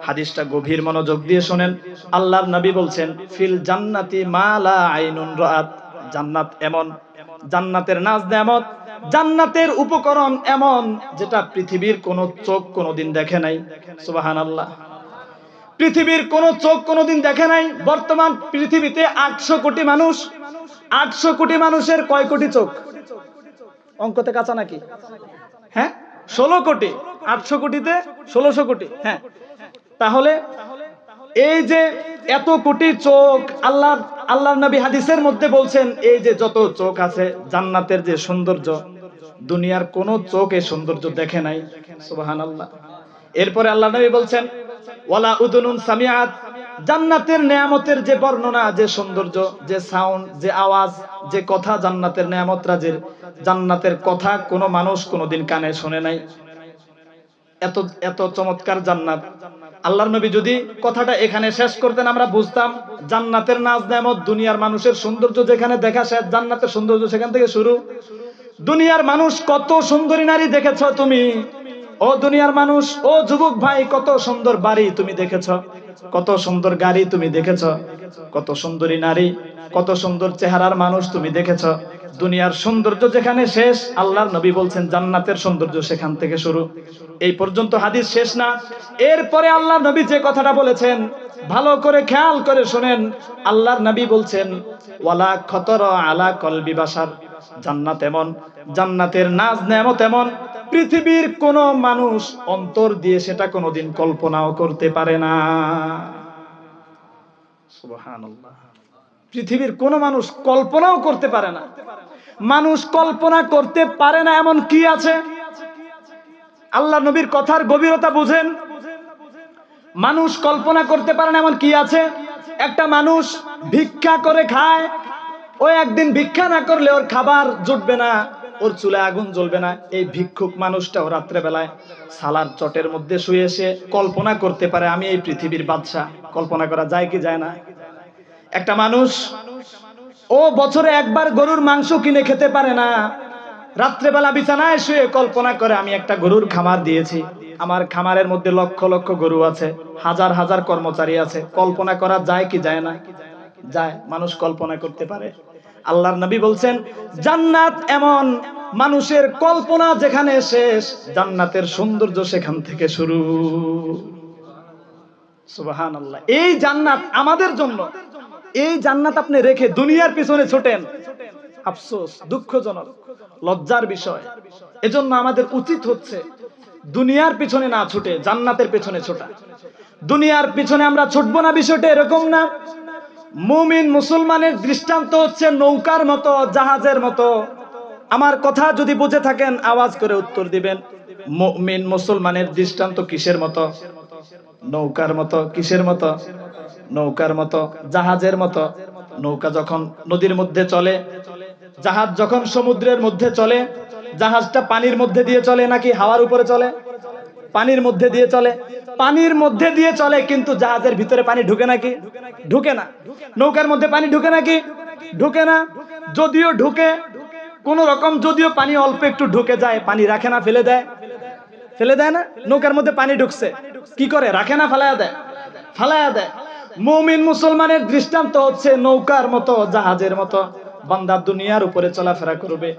হাদিসটা গভীর মনোযোগ দিয়ে শুনেন। আল্লাহর নবী বলছেন, ফিল জান্নাতি মা লা আইনুন রাআত, জান্নাত এমন, জান্নাতের নাজ নেয়ামত, জান্নাতের উপকরণ এমন, যেটা পৃথিবীর কোন চোখ কোনদিন দেখে নাই। সুবহানাল্লাহ। পৃথিবীর কোন চোখ কোনদিন দেখে নাই। বর্তমান পৃথিবীতে 800 কোটি মানুষ, 800 কোটি মানুষের কয় কোটি চোখ? অঙ্কতে কাঁচা নাকি? হ্যাঁ, 16 কোটি। 800 কোটিতে 1600 কোটি। হ্যাঁ, তাহলে এই যে এত কোটি চোখ, আল্লাহর নবী হাদিসের মধ্যে বলছেন, এই যে যত চোখ আছে, জান্নাতের যে সৌন্দর্য, দুনিয়ার কোন চোখ এই সৌন্দর্য দেখে নাই। সুবহানাল্লাহ। এরপরে আল্লাহর নবী বলছেন, ওয়ালা উযুনুন সামিআত, জান্নাতের নেয়ামতের যে বর্ণনা, যে সৌন্দর্য, যে সাউন্ড, যে আওয়াজ, যে কথা, জান্নাতের নেয়ামতরা, যে জান্নাতের কথা কোন মানুষ কোনদিন কানে শুনে নাই। এত এত চমৎকার জান্নাত। আল্লাহর নবী যদি কথাটা এখানে শেষ করতেন, আমরা বুঝতাম জান্নাতের নাজ নেয়ামত, দুনিয়ার মানুষের সৌন্দর্য যেখানে দেখা শেষ, জান্নাতের সৌন্দর্য সেখান থেকে শুরু। দুনিয়ার মানুষ কত সুন্দরী নারী দেখেছো তুমি, ও দুনিয়ার মানুষ, ও যুবক ভাই, কত সুন্দর বাড়ি তুমি দেখেছ, কত সুন্দর গাড়ি তুমি দেখেছ, কত সুন্দরী নারী, কত সুন্দর চেহারার মানুষ তুমি দেখেছ। দুনিয়ার সৌন্দর্য যেখানে শেষ, আল্লাহর নবী বলছেন জান্নাতের সৌন্দর্য সেখান থেকে শুরু। এই পর্যন্ত হাদিস শেষ না। এরপরে আল্লাহর নবী যে কথাটা বলেছেন ভালো করে খেয়াল করে শুনেন। আল্লাহর নবী বলছেন ওয়ালা খতরা আলা কলবি বাশার, জান্নাত এমন, জান্নাতের নাজ নেয়ামত এমন, পৃথিবীর কোন মানুষ অন্তর দিয়ে সেটা কোনোদিন কল্পনাও করতে পারে না। সুবহানাল্লাহ। পৃথিবীর কোন মানুষ কল্পনাও করতে পারে না। মানুষ কল্পনা করতে পারে না এমন কি আছে? আল্লাহ নবীর কথার গভীরতা বুঝেন। মানুষ কল্পনা করতে পারে না এমন কি আছে? একটা মানুষ ভিক্ষা করে খায়, ও একদিন ভিক্ষা না করলে ওর খাবার জুটবে না, ওর চুলায় আগুন জ্বলবে না। এই ভিক্ষুক মানুষটাও রাত্রে বেলায় সালার চটের মধ্যে শুয়ে এসে কল্পনা করতে পারে আমি এই পৃথিবীর বাদশা। কল্পনা করা যায় কি যায় না? একটা মানুষ ও বছরে একবার গরুর মাংস কিনে খেতে পারে না, রাত্রেবেলা বিছানায় শুয়ে কল্পনা করে আমি একটা গরুর খামার দিয়েছি, আমার খামারের মধ্যে লক্ষ লক্ষ গরু আছে, হাজার হাজার কর্মচারী আছে। কল্পনা করা যায় কি যায় না? যায়। মানুষ কল্পনা করতে পারে। আল্লাহর নবী বলছেন জান্নাত এমন, মানুষের কল্পনা যেখানে শেষ, জান্নাতের সৌন্দর্য সেখান থেকে শুরু। সুবহানাল্লাহ। এই জান্নাত আমাদের জন্য। এই জান্নাত আপনি রেখে দুনিয়ার পিছনে ছোটেন, আফসোস, দুঃখজনক, লজ্জার বিষয়। এজন্য আমাদের উচিত হচ্ছে দুনিয়ার পিছনে না ছুটে জান্নাতের পিছনে ছোটা। দুনিয়ার পিছনে আমরা ছুটবো না, বিষয়টা এরকম না। মুমিন মুসলমানের দৃষ্টান্ত হচ্ছে নৌকার মতো, জাহাজের মতো। আমার কথা যদি বুঝে থাকেন আওয়াজ করে উত্তর দিবেন। মুমিন মুসলমানের দৃষ্টান্ত কিসের মতো? নৌকার মতো। কিসের মতো? নৌকার মতো, জাহাজের মতো। নৌকা যখন নদীর মধ্যে চলে, জাহাজ যখন সমুদ্রের মধ্যে চলে, জাহাজটা পানির মধ্যে দিয়ে চলে নাকি হাওয়ার উপরে চলে? পানির মধ্যে দিয়ে চলে। পানির মধ্যে দিয়ে চলে, কিন্তু জাহাজের ভিতরে পানি ঢুকে নাকি? ঢুকে না। নৌকার মধ্যে পানি ঢুকে নাকি? ঢুকে না। যদিও ঢুকে, কোন রকম যদিও পানি অল্প একটু ঢুকে যায়, পানি রাখে না, ফেলে দেয়? ফেলে দেয় না। নৌকার মধ্যে পানি ঢুকছে, কি করে? রাখে না, ফালায়া দেয়? ফালায়া দেয়। মুমিন মুসলমানের দৃষ্টান্ত হচ্ছে নৌকার মতো, জাহাজের মতো। বান্দা দুনিয়ার উপরে চলাফেরা করবে,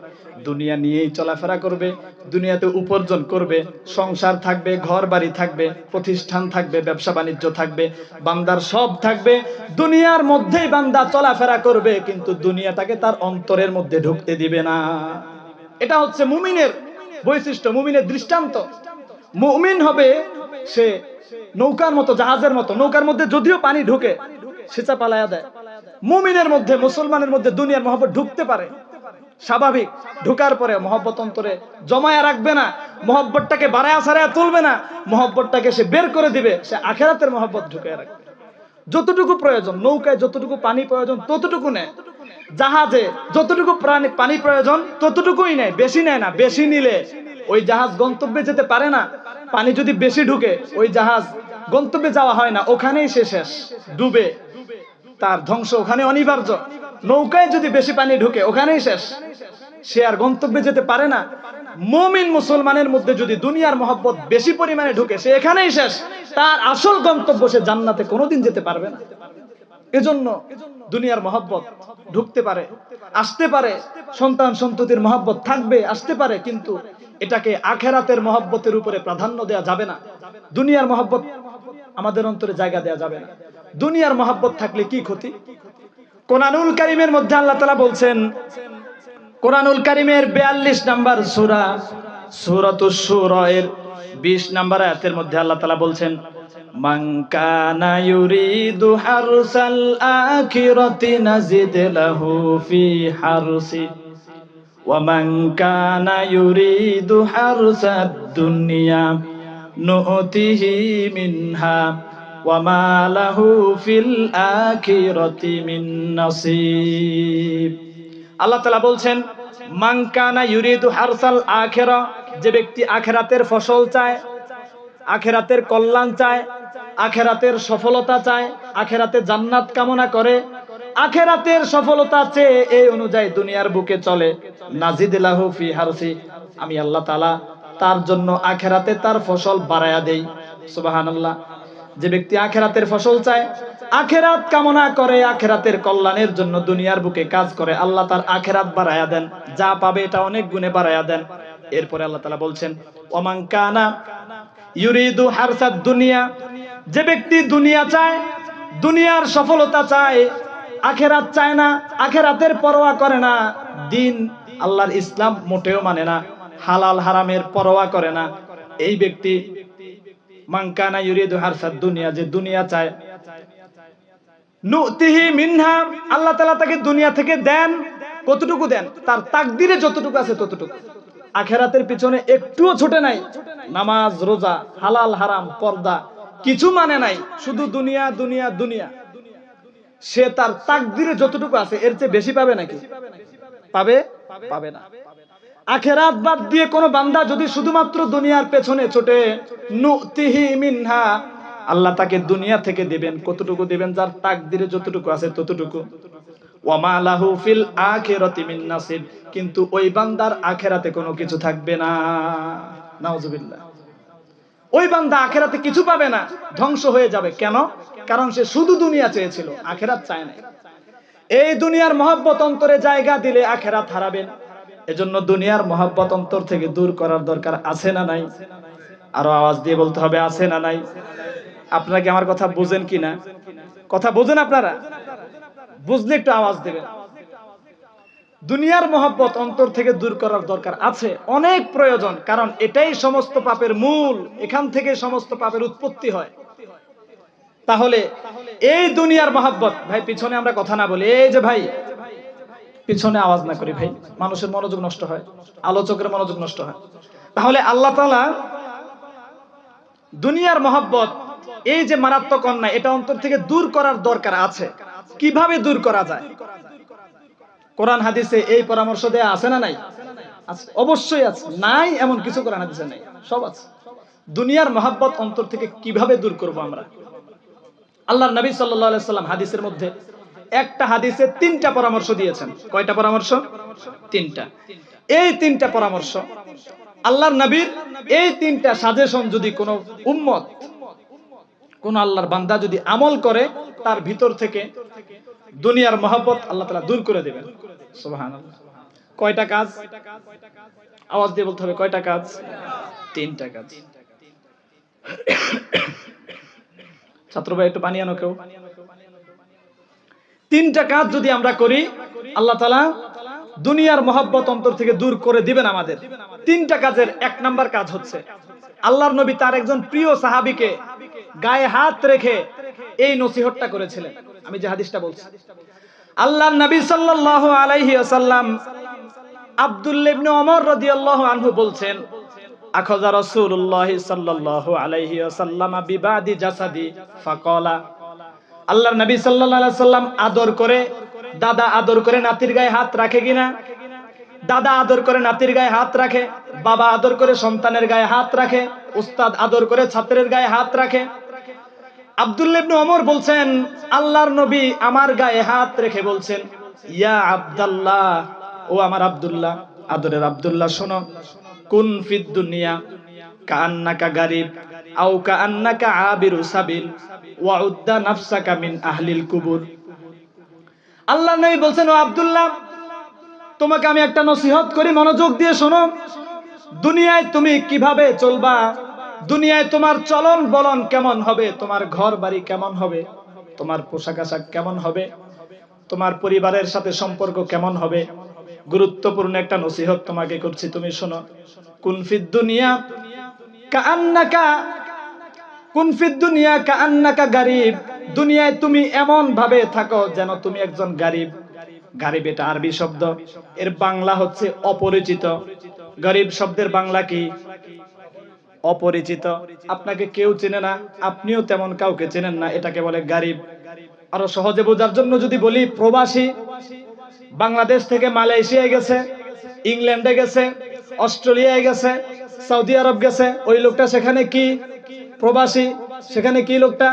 দুনিয়া নিয়েই চলাফেরা করবে, দুনিয়াতে উপার্জন করবে, সংসার থাকবে, ঘর বাড়ি থাকবে, প্রতিষ্ঠান থাকবে, ব্যবসা বাণিজ্য থাকবে, বান্দার সব থাকবে। দুনিয়ার মধ্যেই বান্দা চলাফেরা করবে, কিন্তু দুনিয়াটাকে তার অন্তরের মধ্যে ঢুকতে দিবে না। এটা হচ্ছে মুমিনের বৈশিষ্ট্য, মুমিনের দৃষ্টান্ত। মুমিন হবে সে নৌকার মতো, জাহাজের মতো। নৌকার মধ্যে যদিও পানি ঢুকে, সেচা পালায়া দেয়। মুমিনের মধ্যে, মুসলমানের মধ্যে দুনিয়ার মহব্বত ঢুকতে পারে, স্বাভাবিক। ঢুকার পরে মহব্বত অন্তরে জমায়া রাখবে না, মহব্বতটাকে বাড়ায়া সারায়া তুলবে না, মহব্বতটাকে সে বের করে দিবে। সে আখিরাতের মহব্বত ঢুকায়া রাখবে। যতটুকু প্রয়োজন, নৌকায় যতটুকু পানি প্রয়োজন ততটুকু নেয়, জাহাজে যতটুকু পানি প্রয়োজন ততটুকুই নেয়, বেশি নেয় না। বেশি নিলে ওই জাহাজ গন্তব্যে যেতে পারে না। পানি যদি বেশি ঢুকে, ওই জাহাজ গন্তব্যে যাওয়া হয় না, ওখানেই সে শেষ, ডুবে, তার ধ্বংস ওখানে অনিবার্য। নৌকায় যদি বেশি পানি ঢুকে, ওখানেই শেষ, সে আর গন্তব্যে যেতে পারে না। মুমিন মুসলমানের মধ্যে যদি দুনিয়ার মহব্বত বেশি পরিমাণে ঢুকে, সে এখানেই শেষ, তার আসল গন্তব্য সে জান্নাতে কোনোদিন যেতে পারবে না। এজন্য দুনিয়ার মহব্বত ঢুকতে পারে, আসতে পারে, সন্তান সন্ততির মহব্বত থাকবে, আসতে পারে, কিন্তু এটাকে আখিরাতের মহব্বতের উপরে প্রাধান্য দেওয়া যাবে না। দুনিয়ার মহব্বত আমাদের অন্তরে জায়গা দেওয়া যাবে না। দুনিয়ার মহব্বত থাকলে কি ক্ষতি? কোরআনুল কারীমের মধ্যে আল্লাহ তাআলা বলছেন, কোরআনুল কারীমের 42 নম্বর সূরা, সূরাতুশ শূরা এর 20 নম্বর আয়াতের মধ্যে আল্লাহ তাআলা বলছেন, মান কানা ইউরিদু হারসাল আখিরাতি নাজিদ লাহু ফি হারসি ওয়া মান কানা ইউরিদু হারসাদ দুনিয়া নুতিহি মিনহা ওয়া মা লাহু ফিল আখিরাতি মিন নাসিব। আল্লাহ তাআলা বলছেন, মান কানা ইউরিদু হারসাল আখিরা, যে ব্যক্তি আখিরাতের ফসল চায়, আখিরাতের কল্যাণ চায়, আখিরাতের সফলতা চায়, আখিরাতে জান্নাত কামনা করে, আখিরাতের সফলতা চেয়ে এই অনুযায়ী দুনিয়ার বুকে চলে, নাজিদ লাহু ফি হারসি, আমি আল্লাহ তাআলা তার জন্য আখেরাতে তার ফসল বাড়ায়া দেই। সুবহানাল্লাহ। যে ব্যক্তি আখেরাতের ফসল চায়, আখেরাত কামনা করে, আখেরাতের কল্যাণের জন্য দুনিয়ার বুকে কাজ করে, আল্লাহ তার আখেরাত বাড়ায়া দেন, যা পাবে এটা অনেক গুণে বাড়ায়া দেন। এরপরে আল্লাহ তাআলা বলছেন ওমান কানা ইউরিদু হারসাদ দুনিয়া, যে ব্যক্তি দুনিয়া চায়, দুনিয়ার সফলতা চায়, আখেরাত চায় না, আখেরাতের পরোয়া করে না, দিন আল্লাহর ইসলাম মোটেও মানে না, হালাল হারামের পরোয়া করে না, এই ব্যক্তি মান কানা ইউরিদু হারসাদ দুনিয়া, যে দুনিয়া চায়, নুতিহি মিনহা, আল্লাহ তাআলা তাকে দুনিয়া থেকে দেন। কতটুকু দেন? তার তাকদিরে যতটুকু আছে ততটুকু। আখেরাতের পিছনে একটুও ছুটে নাই, নামাজ রোজা হালাল হারাম পর্দা কিছু মানে নাই, শুধু দুনিয়া দুনিয়া দুনিয়া। সে তার তাকদিরে যতটুকু আছে এর চেয়ে বেশি পাবে নাকি? পাবে? পাবে না। আখেরাত বাদ দিয়ে কোন বান্দা যদি শুধুমাত্র দুনিয়ার পেছনে ছোটে, নুতিহি মিনহা, আল্লাহ তাকে দুনিয়া থেকে দিবেন। কতটুকু দিবেন? যার তাকদিরে যতটুকু আছে ততটুকু। ওয়া মা লাহু ফিল আখিরাতি মিন নাসিব, কিন্তু ওই বান্দার আখেরাতে কোনো কিছু থাকবে না। নাউজুবিল্লাহ। ওই বান্দা আখেরাতে কিছু পাবে না, ধ্বংস হয়ে যাবে। কেন? কারণ সে শুধু দুনিয়া চেয়েছিল, আখেরাত চায় না। এই দুনিয়ার মহব্বত অন্তরে জায়গা দিলে আখেরাত হারাবেন। এজন্য দুনিয়ার মহব্বত অন্তর থেকে দূর করার দরকার আছে না নাই? আরো আওয়াজ দিয়ে বলতে হবে, আছে না নাই? আপনারা কি আমার কথা বুঝেন কিনা? কথা বুঝেন আপনারা? বুঝলে একটু আওয়াজ দেবেন। দুনিয়ার মহব্বত অন্তর থেকে দূর করার দরকার আছে, অনেক প্রয়োজন। কারণ এটাই সমস্ত পাপের মূল, এখান থেকে সমস্ত পাপের উৎপত্তি হয়। তাহলে এই দুনিয়ার মহব্বত, ভাই পিছনে আমরা কথা না বলি, এই যে ভাই পিছনে আওয়াজ না করি ভাই, মানুষের মনোযোগ নষ্ট হয়, আলোচকের মনোযোগ নষ্ট হয়। তাহলে আল্লাহ তাআলা দুনিয়ার মহব্বত, এই যে মারাত্মক অন্যায়, এটা অন্তর থেকে দূর করার দরকার আছে। কিভাবে দূর করা যায়? কোরআন হাদিসে এই পরামর্শ দেয়া আছে না নাই? আছে, অবশ্যই আছে। নাই এমন কিছু কোরআন হাদিসে নাই, সব আছে। দুনিয়ার মহব্বত অন্তর থেকে কিভাবে দূর করব আমরা? আল্লাহর নবী সাল্লাল্লাহু আলাইহি সাল্লাম হাদিসের মধ্যে একটা হাদিসে তিনটা পরামর্শ দিয়েছেন। কয়টা পরামর্শ? তিনটা। এই তিনটা পরামর্শ আল্লাহর নবীর, এই তিনটা সাজেশন যদি কোনো উম্মত, কোন আল্লাহর বান্দা যদি আমল করে, তার ভিতর থেকে দুনিয়ার মহব্বত আল্লাহ তাআলা দূর করে দেবেন। সুবহানাল্লাহ। কয়টা কাজ? আওয়াজ দিয়ে বলতে হবে, কয়টা কাজ? তিনটা কাজ। ছাত্র ভাই একটু পানি আনো কেউ। তিনটা কাজ যদি আমরা করি, আল্লাহ তাআলা দুনিয়ার মহব্বত অন্তর থেকে দূর করে দিবেন আমাদের। তিনটা কাজের এক নাম্বার কাজ হচ্ছে, আল্লাহর নবী তার একজন প্রিয় সাহাবীকে গায়ে হাত রেখে এই নসিহতটা করেছিলেন। আমি যে হাদিসটা বলছি, আল্লাহর নবী সাল্লাল্লাহু আলাইহি ওয়াসাল্লাম আব্দুল্লাহ ইবনে ওমর রাদিয়াল্লাহু আনহু বলছেন, আখাযা রাসূলুল্লাহ সাল্লাল্লাহু আলাইহি ওয়াসাল্লাম বিবাদি জাসাদি ফাকালা, আল্লাহর নবী সাল্লাল্লাহু আলাইহি ওয়াসাল্লাম আদর করে, দাদা আদর করে নাতির গায়ে হাত রাখে কিনা? দাদা আদর করে নাতির গায়ে হাত রাখে, বাবা আদর করে সন্তানের গায়ে হাত রাখে, উস্তাদ আদর করে ছাত্রের গায়ে হাত রাখে। আব্দুল্লাহ ইবনে ওমর বলছেন, আল্লাহর নবী আমার গায়ে হাত রেখে বলছেন, ইয়া আব্দুল্লাহ, ও আমার আব্দুল্লাহ, আদরের আব্দুল্লাহ, শোনো, কুন ফিদ দুনিয়া কান্নাকা গারিব আও কান্নাকা আবিরু সাবিল ওয়া উদ্দা নাফসাকা মিন আহলিল কুবুর। আল্লাহর নবী বলছেন, ও আব্দুল্লাহ, তোমাকে আমি একটা নসিহত করি, মনোযোগ দিয়ে শোনো। দুনিয়ায় তুমি কিভাবে চলবা, দুনিয়ায় তোমার চলন বলন কেমন হবে, তোমার ঘর বাড়ি কেমন হবে, তোমার পোশাক আশাক কেমন হবে, তোমার পরিবারের সাথে সম্পর্ক কেমন হবে, গুরুত্বপূর্ণ একটা নসিহত তোমাকে করছি, তুমি শোনো। কুন ফিদ দুনিয়া কাআন্নাকা গারিব, দুনিয়ায় তুমি এমন ভাবে থাকো যেন তুমি একজন গারিব। গারিব এটা আরবি শব্দ, এর বাংলা হচ্ছে অপরিচিত। গরিব শব্দের বাংলা কি? অপরিচিত। আপনাকে কেউ চেনে না, আপনিও তেমন কাউকে চেনেন না, এটাকে বলে গারিব। আরো সহজে বোঝার জন্য যদি বলি, প্রবাসী। বাংলাদেশ থেকে মালয়েশিয়ায় গেছে, ইংল্যান্ডে গেছে, অস্ট্রেলিয়ায় গেছে, সৌদি আরব গেছে, ওই লোকটা সেখানে কি? প্রবাসী। সেখানে কি লোকটা?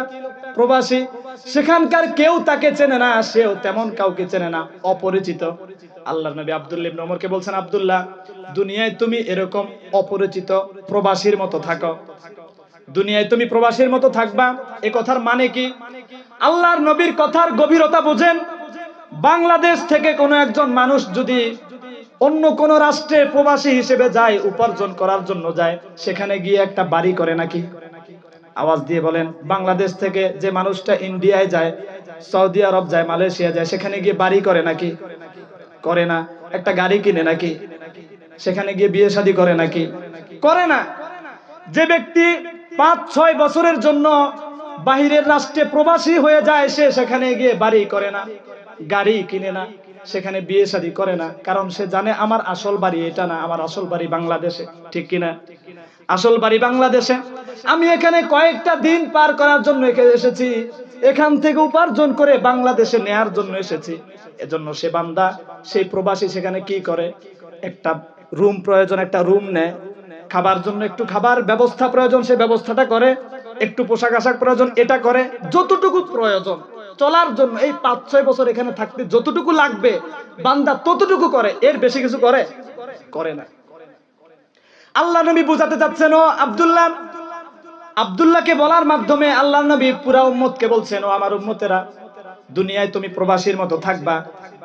প্রবাসী। সেখানকার কেউ তাকে চেনে না, সেও তেমন কাউকে চেনে না, অপরিচিত। আল্লাহর নবী আব্দুল্লাহ ইবনে ওমরকে বলছেন, আব্দুল্লাহ, দুনিয়ায় তুমি এরকম অপরিচিত প্রবাসীর মতো থাকো, দুনিয়ায় তুমি প্রবাসীর মতো থাকবা। এ কথার মানে কি? আল্লাহর নবীর কথার গভীরতা বুঝেন। বাংলাদেশ থেকে কোনো একজন মানুষ যদি অন্য কোন রাষ্ট্রে প্রবাসী হিসেবে যায়, উপার্জন করার জন্য যায়, সেখানে গিয়ে একটা বাড়ি করে নাকি? আওয়াজ দিয়ে বলেন। বাংলাদেশ থেকে যে মানুষটা ইন্ডিয়ায় যায়, সৌদি আরব যায়, মালয়েশিয়া যায়, সেখানে গিয়ে বাড়ি করে নাকি? করে না। একটা গাড়ি কিনে নাকি? সেখানে গিয়ে বিয়ে শাদী করে নাকি? করে না। যে ব্যক্তি 5-6 বছরের জন্য বাহিরের রাষ্ট্রে প্রবাসী হয়ে যায়, সে সেখানে গিয়ে বাড়ি করে না, গাড়ি কিনে না, সেখানে বিয়ে শাদী করে না। কারণ সে জানে আমার আসল বাড়ি এটা না, আমার আসল বাড়ি বাংলাদেশে। ঠিক কিনা? আসল বাড়ি বাংলাদেশে। আমি এখানে কয়েকটা দিন পার করার জন্য এসেছি, এখান থেকে উপার্জন করে বাংলাদেশে নেয়ার জন্য এসেছি। এজন্য সে বান্দা, সেই প্রবাসী সেখানে কি করে? একটা রুম প্রয়োজন, একটা রুম নেয়। খাবার জন্য একটু খাবার ব্যবস্থা প্রয়োজন, সে ব্যবস্থাটা করে। একটু পোশাক আশাক প্রয়োজন, এটা করে। যতটুকু প্রয়োজন চলার জন্য, এই 5-6 বছর এখানে থাকতে যতটুকু লাগবে, বান্দা ততটুকু করে, এর বেশি কিছু করে না। আল্লাহ নবী বুঝাতে চাচ্ছেন, ও আব্দুল্লাহ, আব্দুল্লাহকে বলার মাধ্যমে আল্লাহ নবী পুরা উম্মতকে বলছেন, ও আমার উম্মতেরা, দুনিয়ায় তুমি প্রবাসীর মতো থাকবা।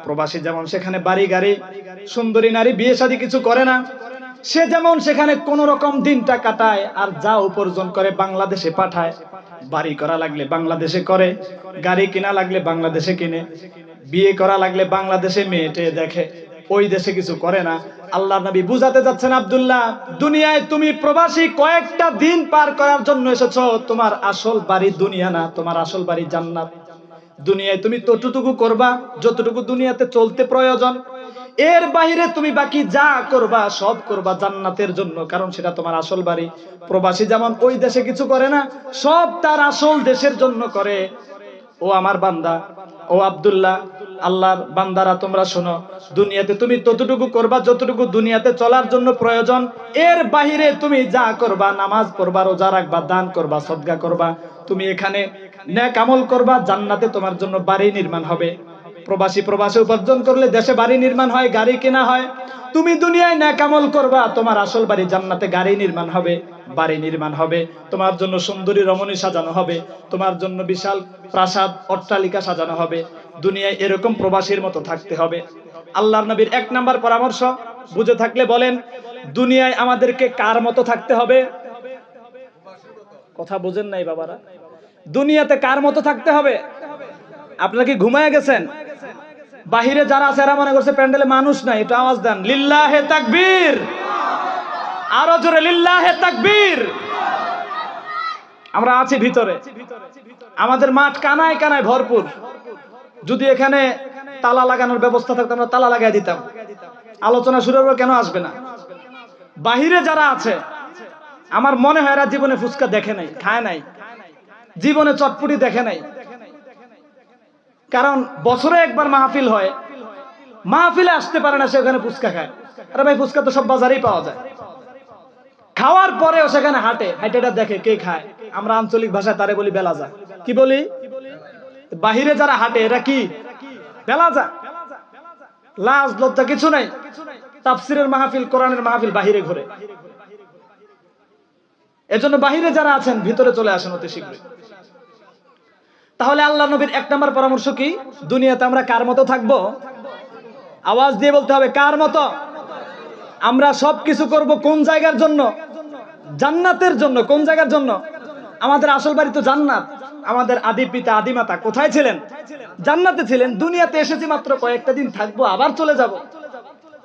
প্রবাসী যেমন সেখানে বাড়ি গাড়ি, সুন্দরী নারী, বিয়ে শাদী কিছু করে না, সে যেমন সেখানে কোন রকম দিনটা কাটায়, আর যা উপার্জন করে বাংলাদেশে পাঠায়। বাড়ি করা লাগলে বাংলাদেশে করে, গাড়ি কিনা লাগলে বাংলাদেশে কিনে, বিয়ে করা লাগলে বাংলাদেশে মেয়েটে দেখে, ওই দেশে কিছু করে না। আল্লাহর নবী বুঝাতে যাচ্ছেন, আব্দুল্লাহ, দুনিয়ায় তুমি প্রবাসী কয়েকটা দিন পার করার জন্য এসেছো, তোমার আসল বাড়ি দুনিয়া না, তোমার আসল বাড়ি জান্নাত। দুনিয়ায় তুমি ততটুকু করবা যতটুকু দুনিয়াতে চলতে প্রয়োজন, এর বাইরে তুমি বাকি যা করবা সব করবা জান্নাতের জন্য, কারণ সেটা তোমার আসল বাড়ি। প্রবাসী যেমন ওই দেশে কিছু করে না, সব তার আসল দেশের জন্য করে। ও আমার বান্দা, ও আব্দুল্লাহ, আল্লাহর বান্দারা, তোমরা শোনো, দুনিয়াতে তুমি ততটুকু করবা যতটুকু দুনিয়াতে চলার জন্য প্রয়োজন, এর বাইরে তুমি যা করবা, নামাজ পড়বা, রোজা রাখবা, দান করবা, সদকা করবা, তুমি এখানে নেক আমল করবা, জান্নাতে তোমার জন্য বাড়ি নির্মাণ হবে। প্রবাসী উপার্জন করলে দেশে বাড়ি নির্মাণ হয়, গাড়ি কেনা হয়। তুমি দুনিয়ায় নেক আমল করবা, তোমার আসল বাড়ি জান্নাতে গাড়ি নির্মাণ হবে, বাড়ি নির্মাণ হবে, তোমার জন্য সুন্দরী রমণী সাজানো হবে, তোমার জন্য বিশাল প্রাসাদ অট্টালিকা সাজানো হবে। দুনিয়ায় এরকম প্রবাসীর মতো থাকতে হবে। আল্লাহর নবীর 1 নাম্বার পরামর্শ বুঝে থাকলে বলেন, দুনিয়ায় আমাদেরকে কার মতো থাকতে হবে? কথা বুঝেন নাই বাবারা? দুনিয়াতে কার মতো থাকতে হবে? আপনারা কি ঘুমায় গেছেন? বাহিরে যারা আছে এরা মনে করছে প্যান্ডেলে মানুষ নাই, একটু আওয়াজ দেন, লিল্লাহে তাকবীর, আরো জোরে লিল্লাহে তাকবীর। আমরা আছি ভিতরে, আমাদের মাঠ কানায় কানায় ভরপুর। যদি এখানে তালা লাগানোর ব্যবস্থা থাকতো, আমরা তালা লাগাই দিতাম। আলোচনা শুরু হবে, কেন আসবে না? বাহিরে যারা আছে, আমার মনে হয় এরা জীবনে ফুচকা দেখে নাই, খায় নাই, জীবনে চটপটি দেখে নাই। কারণ বছরে একবার মাহফিল হয়, মাহফিলে আসতে পারে না, সে ওখানে ফুচকা খায়। আরে ভাই, ফুচকা তো সব বাজারেই পাওয়া যায়। খাওয়ার পরেও সেখানে হাঁটে, হাঁটেটা দেখে কে খায়। আমরা আঞ্চলিক ভাষায় তারে বলি বেলাজা। কি বলি? বাহিরে যারা হাঁটে এরা কি? বেলাজা। লাজ লজ্জা কিছু নাই। তাফসিরের মাহফিল, কোরআনের মাহফিল বাহিরে ঘুরে। এজন্য বাহিরে যারা আছেন ভিতরে চলে আসেন অতি শীঘ্রই। তাহলে আল্লাহ নবীর 1 নাম্বার পরামর্শ কি? দুনিয়াতে আমরা কার মতো থাকবো? আওয়াজ দিয়ে বলতে হবে, কার মতো? আমরা সবকিছু করব কোন জায়গার জন্য? জান্নাতের জন্য। কোন জায়গার জন্য? আমাদের আসল বাড়ি তো জান্নাত। আমাদের আদি পিতা আদি মাতা কোথায় ছিলেন? জান্নাতে ছিলেন। দুনিয়াতে এসেছি মাত্র কয়েকটা দিন থাকবো, আবার চলে যাব।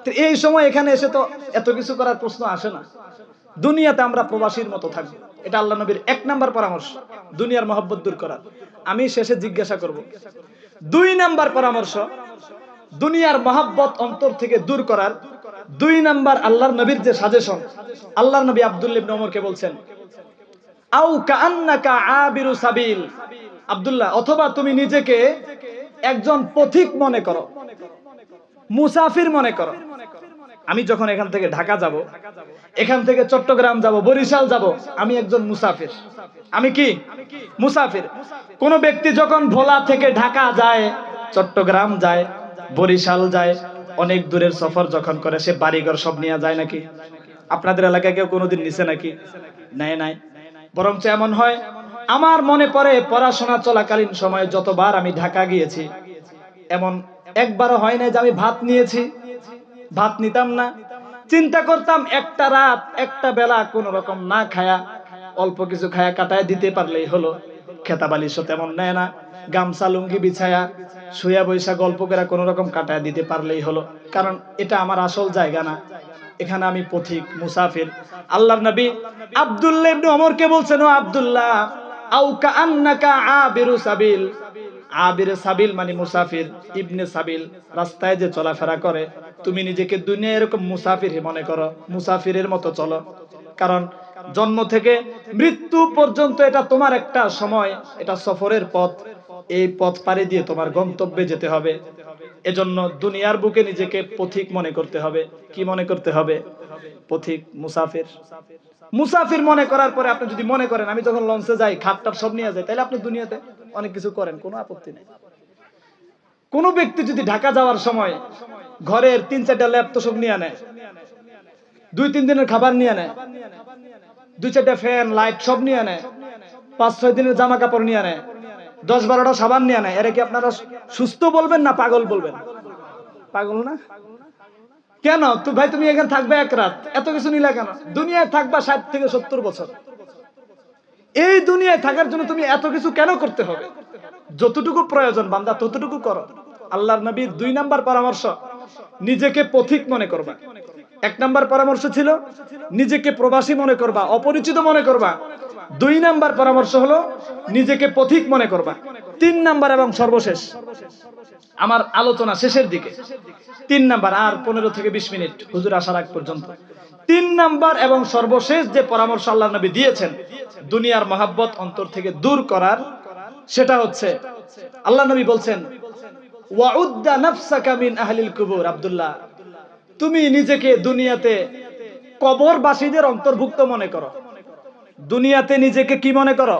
তো এই সময় এখানে এসে তো এত কিছু করার প্রশ্ন আসে না। দুনিয়াতে আমরা প্রবাসীর মতো থাকবো, এটা আল্লাহ নবীর 1 নাম্বার পরামর্শ, দুনিয়ার মহব্বত দূর করার। আমি শেষে জিজ্ঞাসা করব, 2 নাম্বার পরামর্শ, দুনিয়ার মহব্বত অন্তর থেকে দূর করার 2 নাম্বার আল্লাহর নবীর যে সাজেশন, আল্লাহর নবী আব্দুল্লাহ ইবনে ওমরকে বলছেন, আও কাআন্নাকা আবিরু সাবিল। আব্দুল্লাহ, অথবা তুমি নিজেকে একজন পথিক মনে করো, মুসাফির মনে করো। আমি যখন এখান থেকে ঢাকা যাব, এখান থেকে চট্টগ্রাম যাব, বরিশাল যাব, আমি একজন মুসাফির। আমি কি মুসাফির। কোন ব্যক্তি যখন ভোলা থেকে ঢাকা যায়, চট্টগ্রাম যায়, বরিশাল যায়, অনেক দূরের সফর যখন করে, সে বাড়িঘর সব নিয়ে যায় নাকি? আপনাদের এলাকায় কেউ কোনোদিন নিছে নাকি? নেয় নাই। বরঞ্চ এমন হয়, আমার মনে পড়ে পড়াশোনা চলাকালীন সময়ে যতবার আমি ঢাকা গিয়েছি, এমন একবারও হয় না যে আমি ভাত নিয়েছি। ভাত নিতাম না। চিন্তা করতাম একটা রাত একটা বেলা কোন রকম না খায়া, অল্প কিছু খায়া কাটায় দিতে পারলেই হলো। খেতাবালিশ তেমন নেয় না, গামছা লুঙ্গি বিছায়া শুয়া বৈশা গল্প করে কোন রকম কাটায় দিতে পারলেই হলো। কারণ এটা আমার আসল জায়গা না, এখানে আমি পথিক মুসাফির। আল্লাহর নবী আব্দুল্লাহ ইবনে ওমরকে বলছেন, ও আব্দুল্লাহ, আও কাআন্নাকা আবিরু সাবিল। আবিরে সাবিল মানে মুসাফির, ইবনে সাবিল রাস্তায় যে চলাফেরা করে, তুমি নিজেকে দুনিয়া এরকম মুসাফির মনে করো, মুসাফিরের মতো চলো। কারণ জন্ম থেকে মৃত্যু পর্যন্ত এটা তোমার একটা সময়, এটা সফরের পথ। এই পথ পাড়ি দিয়ে তোমার গন্তব্যে যেতে হবে। এজন্য দুনিয়ার বুকে নিজেকে পথিক মনে করতে হবে। কি মনে করতে হবে? পথিক, মুসাফির। মুসাফির মনে করার পরে আপনি যদি মনে করেন আমি যখন লঞ্চে যাই খাটটার সব নিয়ে যাই, তাহলে আপনি দুনিয়াতে অনেক কিছু করেন, কোনো আপত্তি নেই। কোন ব্যক্তি যদি ঢাকা যাওয়ার সময় ঘরের 3-4টা ল্যাপ তো সব নিয়ে নেয়, 2-3 দিনের খাবার নিয়ে নেয়, 2-4টা ফ্যান লাইট সব নিয়ে নেয়, 5-6 দিনের জামা কাপড় নিয়ে নেয়, 10-12টা সাবান নিয়ে নেয়, এরা কি আপনারা সুস্থ বলবেন না পাগল বলবেন? পাগল না? কেন তো ভাই, তুমি এখানে থাকবে এক রাত, এত কিছু নিলে কেন? দুনিয়ায় থাকবা 60 থেকে 70 বছর। এই দুনিয়ায় থাকার জন্য তুমি এত কিছু কেন করতে হবে? যতটুকু প্রয়োজন বান্দা ততটুকু করো। আল্লাহর নবীর 2 নাম্বার পরামর্শ, নিজেকে পথিক মনে করবা। 1 নাম্বার পরামর্শ ছিল নিজেকে প্রবাসী মনে করবা, অপরিচিত মনে করবা। 2 নাম্বার পরামর্শ হলো নিজেকে পথিক মনে করবা। 3 নাম্বার এবং সর্বশেষ, আমার আলোচনা শেষের দিকে, 3 নাম্বার, আর 15 থেকে 20 মিনিট হুজুর আসার আগ পর্যন্ত। 3 নাম্বার এবং সর্বশেষ যে পরামর্শ আল্লাহর নবী দিয়েছেন দুনিয়ার মহাব্বত অন্তর থেকে দূর করার, সেটা হচ্ছে আল্লাহর নবী বলছেন, ওয়াউদ্দা নাফসাকা মিন আহলিল কুবুর। আব্দুল্লাহ, তুমি নিজেকে দুনিয়াতে কবরবাসীদের অন্তর্ভুক্ত মনে করো। দুনিয়াতে নিজেকে কি মনে করো?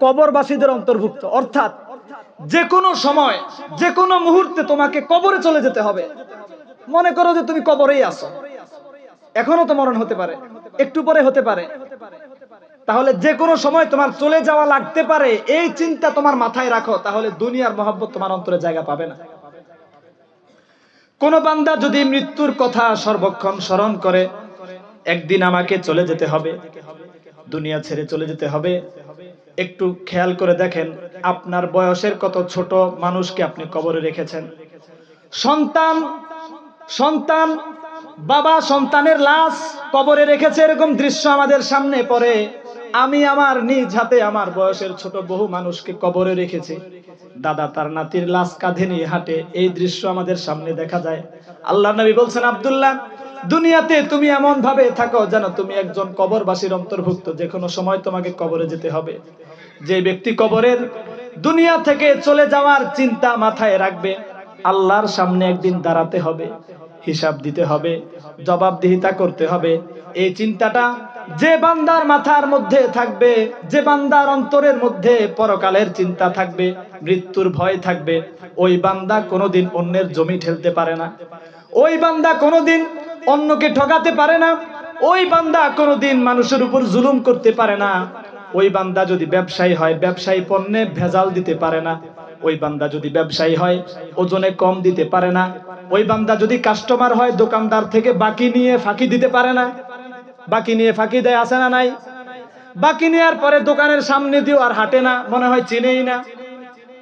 কবরবাসীদের অন্তর্ভুক্ত। অর্থাৎ যে কোনো সময় যে কোনো মুহূর্তে তোমাকে কবরে চলে যেতে হবে। মনে করো যে তুমি কবরেই আছো, এখনো তো মরণ হতে পারে, একটু পরে হতে পারে, তাহলে যে কোনো সময় তোমার চলে যাওয়া লাগতে পারে, এই চিন্তা তোমার মাথায় রাখো, তাহলে দুনিয়ার মহব্বত তোমার অন্তরে জায়গা পাবে না। কোন বান্দা যদি মৃত্যুর কথা সর্বক্ষণ স্মরণ করে, একদিন আমাকে চলে যেতে হবে, দুনিয়া ছেড়ে চলে যেতে হবে, একটু খেয়াল করে দেখেন আপনার বয়সের কত ছোট মানুষকে আপনি কবরে রেখেছেন। সন্তান বাবা সন্তানের লাশ কবরে রেখেছে, এরকম দৃশ্য আমাদের সামনে পড়ে। আমি আমার নিজ হাতে আমার বয়সের ছোট বহু মানুষকে কবরে রেখেছি। দাদা তার নাতির লাশ কাঁধে নিয়ে হাঁটে, এই দৃশ্য আমাদের সামনে দেখা যায়। আল্লাহর নবী বলছেন, আব্দুল্লাহ, দুনিয়াতে তুমি এমন ভাবে থাকো যেন তুমি একজন কবরবাসীর অন্তর্ভুক্ত। যে কোনো সময় তোমাকে কবরে যেতে হবে। যে ব্যক্তি কবরের দুনিয়া থেকে চলে যাওয়ার চিন্তা মাথায় রাখবে, আল্লাহর সামনে একদিন দাঁড়াতে হবে, হিসাব দিতে হবে, জবাবদিহিতা করতে হবে। এই চিন্তাটা যে বান্দার মাথার মধ্যে থাকবে, যে বান্দার অন্তরের মধ্যে পরকালের চিন্তা থাকবে, মৃত্যুর ভয় থাকবে, ওই বান্দা কোনোদিন অন্যের জমি ঠেলতে পারে না, ওই বান্দা কোনোদিন অন্যকে ঠকাতে পারে না, ওই বান্দা কোনোদিন মানুষের উপর জুলুম করতে পারে না। ওই বান্দা যদি ব্যবসায়ী হয়, ব্যবসায়ী পণ্যে ভেজাল দিতে পারে না। ওই বান্দা যদি ব্যবসায়ী হয়, ওজনে কম দিতে পারে না। ওই বান্দা যদি কাস্টমার হয়, দোকানদার থেকে বাকি নিয়ে ফাঁকি দিতে পারে না। বাকি নিয়ে ফাঁকি দেয়, আছে না নাই? বাকি নেওয়ার পরে দোকানের সামনে দিয়েও আর হাঁটে না, মনে হয় চিনেই না।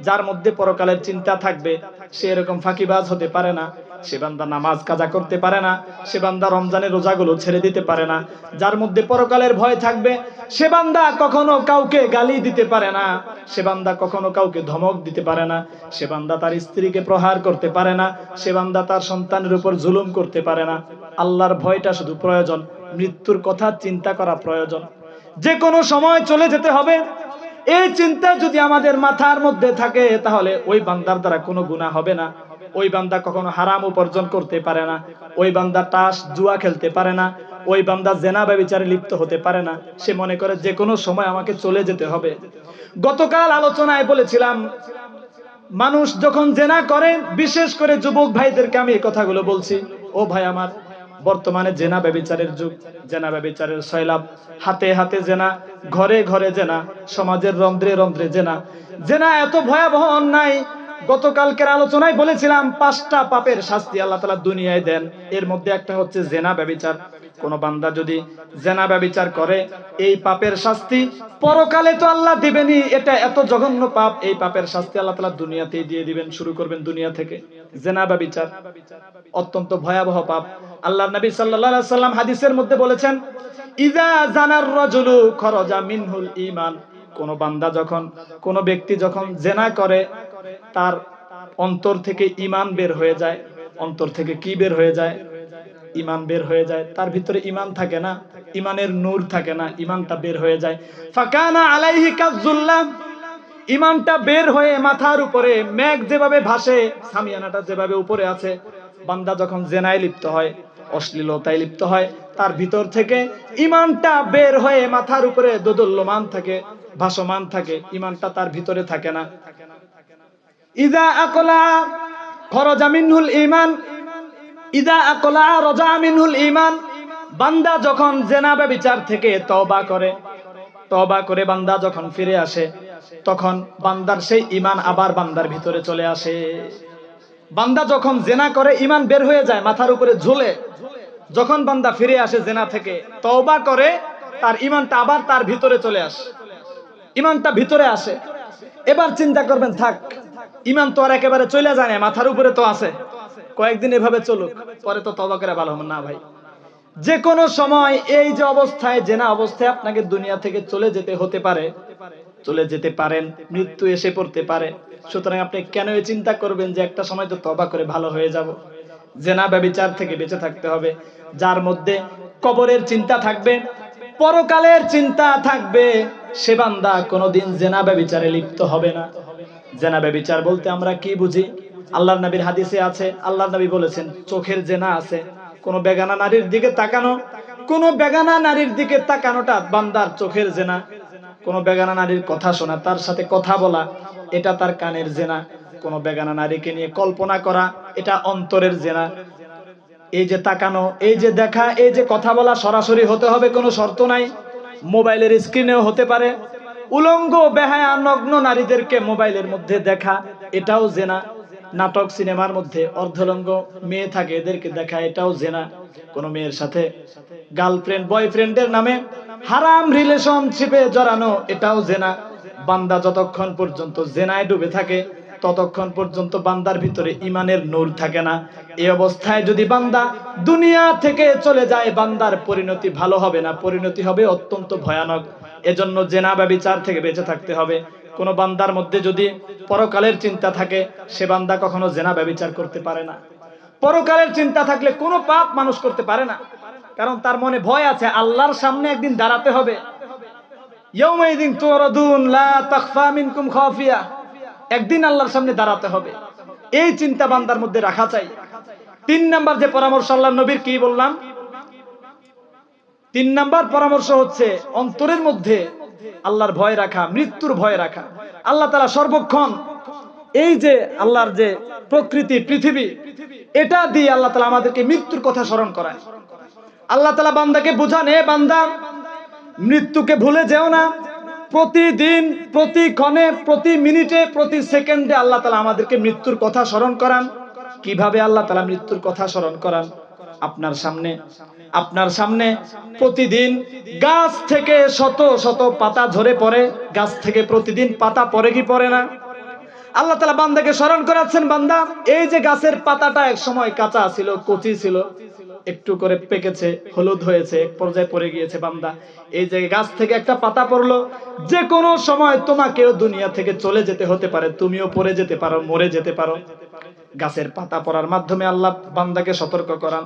যার মধ্যে পরকালের চিন্তা থাকবে, সে এরকম ফাঁকিবাজ হতে পারে না। সে বান্দা নামাজ কাজা করতে পারে না, সে বান্দা রমজানের রোজাগুলো ছেড়ে দিতে পারে না। যার মধ্যে পরকালের ভয় থাকবে, সে বান্দা কখনো কাউকে গালি দিতে পারে না, সে বান্দা কখনো কাউকে ধমক দিতে পারে না, সে বান্দা তার স্ত্রীকে প্রহার করতে পারে না, সে বান্দা তার সন্তানের উপর জুলুম করতে পারে না। আল্লাহর ভয়টা শুধু প্রয়োজন, মৃত্যুর কথা চিন্তা করা প্রয়োজন। যে কোনো সময় চলে যেতে হবে, এই চিন্তা যদি আমাদের মাথার মধ্যে থাকে, তাহলে ওই বান্দার দ্বারা কোনো গুনাহ হবে না। ওই বান্দা কখনো হারাম উপার্জন করতে পারে না, ওই বান্দা তাস জুয়া খেলতে পারে না, ওই বান্দা জেনা ব্যভিচারে লিপ্ত হতে পারে না। সে মনে করে যে কোনো সময় আমাকে চলে যেতে হবে। গতকাল আলোচনায় বলেছিলাম, মানুষ যখন জেনা করে, বিশেষ করে যুবক ভাইদেরকে আমি এই কথাগুলো বলছি, ও ভাই আমার, বর্তমানে জেনা ব্যভিচারের যুগ, জেনা ব্যভিচারের সয়লাব, হাতে হাতে জেনা, ঘরে ঘরে জেনা, সমাজের রন্ধ্রে রন্ধ্রে জেনা। জেনা এত ভয়াবহ অন্যায়, গতকালকের আলোচনায় বলেছিলাম 5টা পাপের শাস্তি আল্লাহ তাআলা দুনিয়ায় দেন, এর মধ্যে একটা হচ্ছে জেনা ব্যভিচার। কোন বান্দা যদি জেনা ব্যভিচার করে, এই পাপের শাস্তি পরকালে তো আল্লাহ দিবেনই, এটা এত জঘন্য পাপ, এই পাপের শাস্তি আল্লাহ তাআলা দুনিয়াতেই দিয়ে দিবেন, শুরু করবেন দুনিয়া থেকে। জেনা ব্যভিচার অত্যন্ত ভয়াবহ পাপ। আল্লাহর নবী সাল্লাল্লাহু আলাইহি সাল্লাম হাদিসের মধ্যে বলেছেন, ইযা জানার রাজুলু খরাজা মিনহুল ঈমান, কোন বান্দা যখন, কোন ব্যক্তি যখন জেনা করে, তার অন্তর থেকে ঈমান বের হয়ে যায়। অন্তর থেকে কি বের হয়ে যায়? ঈমান বের হয়ে যায়। তার ভিতরে ঈমান থাকে না, ঈমানের নূর থাকে না, ঈমানটা বের হয়ে যায়। ফাকানা আলাইহি কাযুল্লাহ, ঈমানটা বের হয়ে মাথার উপরে মেঘ যেভাবে ভাসে, সামিয়ানাটা যেভাবে উপরে আছে, বান্দা যখন জেনায় লিপ্ত হয়, অশ্লীলতায় লিপ্ত হয়, তার ভিতর থেকে ঈমানটা বের হয়ে মাথার উপরে দোদুল্যমান থাকে, ভাসমান থাকে, ঈমানটা তার ভিতরে থাকে না। ইযা আকলা খরাজা মিনহুল ঈমান, ইযা আকলা রাজা মিনহুল ঈমান, বান্দা যখন জেনা ব্যভিচার থেকে তওবা করে, তওবা করে বান্দা যখন ফিরে আসে, তখন বান্দার সেই ঈমান আবার বান্দার ভিতরে চলে আসে। বান্দা যখন জেনা করে ঈমান বের হয়ে যায়, মাথার উপরে ঝুলে, যখন বান্দা ফিরে আসে জেনা থেকে, তওবা করে, তার ঈমানটা আবার তার ভিতরে চলে আসে, ঈমানটা ভিতরে আসে। এবার চিন্তা করবেন, থাক, ঈমান তো আর একেবারে চলে যায় না, মাথার উপরে তো আছে, কয়েকদিন এভাবে চলুক, পরে তো তওবা করে ভালো হবে না। ভাই, যে কোনো সময় এই যে অবস্থায়, জেনা অবস্থায় আপনাকে দুনিয়া থেকে চলে যেতে হতে পারে, চলে যেতে পারেন, মৃত্যু এসে পড়তে পারে। সুতরাং আপনি কেন এই চিন্তা করবেন যে একটা সময় তো তওবা করে ভালো হয়ে যাব? জেনা ব্যভিচার থেকে বেঁচে থাকতে হবে। যার মধ্যে কবরের চিন্তা থাকবে, পরকালের চিন্তা থাকবে, সে বান্দা কোনোদিন জেনা ব্যভিচারে লিপ্ত হবে না। জেনা ব্যভিচার বলতে আমরা কি বুঝি? আল্লাহর নবীর হাদিসে আছে, আল্লাহর নবী বলেছেন, চোখের জেনা আছে। কোন বেগানা নারীর দিকে তাকানো, কোন বেগানা নারীর দিকে তাকানোটা বান্দার চোখের জেনা। কোন বেগানা নারীর কথা শোনা, তার সাথে কথা বলা, এটা তার কানের জেনা। কোন বেগানা নারীকে নিয়ে কল্পনা করা, এটা অন্তরের জেনা। এই যে তাকানো, এই যে দেখা, এই যে কথা বলা, সরাসরি হতে হবে, কোনো শর্ত নাই, মোবাইলের স্ক্রিনেও হতে পারে। উলঙ্গ বেহায়া নগ্ন নারীদেরকে মোবাইলের মধ্যে দেখা, এটাও জেনা। নাটক সিনেমার মধ্যে অর্ধলঙ্গ মেয়ে থাকে, এদেরকে দেখা, এটাও জেনা। কোন মেয়ের সাথে গার্লফ্রেন্ড বয়ফ্রেন্ডের নামে হারাম রিলেশনশিপে জড়ানো, এটাও জেনা। বান্দা যতক্ষণ পর্যন্ত জেনায় ডুবে থাকে, ততক্ষণ পর্যন্ত বান্দার ভিতরে ঈমানের নূর থাকে না। এই অবস্থায় যদি বান্দা দুনিয়া থেকে চলে যায়, বান্দার পরিণতি ভালো হবে না, পরিণতি হবে অত্যন্ত ভয়ানক। এজন্য জেনা ব্যভিচার থেকে বেঁচে থাকতে হবে। কোন বান্দার মধ্যে যদি পরকালের চিন্তা থাকে, সে বান্দা কখনো জেনা ব্যভিচার করতে পারে না। পরকালের চিন্তা থাকলে কোনো পাপ মানুষ করতে পারে না, কারণ তার মনে ভয় আছে, আল্লাহর সামনে একদিন দাঁড়াতে হবে। ইয়াউমাইযিন তুরাদুন লা তাখফা মিনকুম খাফিয়া, একদিন আল্লাহর সামনে দাঁড়াতে হবে, এই চিন্তা বান্দার মধ্যে রাখা চাই। 3 নাম্বার যে পরামর্শ আল্লাহর নবীর, কি বললাম? 3 নাম্বার পরামর্শ হচ্ছে অন্তরের মধ্যে আল্লাহর ভয় রাখা, মৃত্যুর ভয় রাখা। আল্লাহ তাআলা সর্বক্ষণ এই যে আল্লাহর যে প্রকৃতি, পৃথিবী, এটা দিয়ে আল্লাহ তাআলা আমাদেরকে মৃত্যুর কথা স্মরণ করায়। আল্লাহ তাআলা বান্দাকে বুঝান, এ বান্দা, মৃত্যুকে ভুলে যেও না। প্রতিদিন, প্রতি ক্ষণে, প্রতি মিনিটে, প্রতি সেকেন্ডে আল্লাহ তাআলা আমাদেরকে মৃত্যুর কথা স্মরণ করান। কিভাবে আল্লাহ তাআলা মৃত্যুর কথা স্মরণ করান? আপনার সামনে প্রতিদিন গাছ থেকে শত শত পাতা ঝরে পড়ে, গাছ থেকে প্রতিদিন পাতা পড়ে কি পড়ে না? আল্লাহ তাআলা বান্দাকে স্মরণ করাচ্ছেন, বান্দা, এই যে গাছের পাতাটা এক সময় কাঁচা ছিল, কচি ছিল, একটু করে পেকেছে, হলুদ হয়েছে, এক পর্যায়ে পড়ে গিয়েছে। বান্দা, এই যে গাছ থেকে একটা পাতা পড়লো, যে কোনো সময় তোমাকেও দুনিয়া থেকে চলে যেতে হতে পারে, তুমিও পড়ে যেতে পারো, মরে যেতে পারো। গাছের পাতা পড়ার মাধ্যমে আল্লাহ বান্দাকে সতর্ক করান।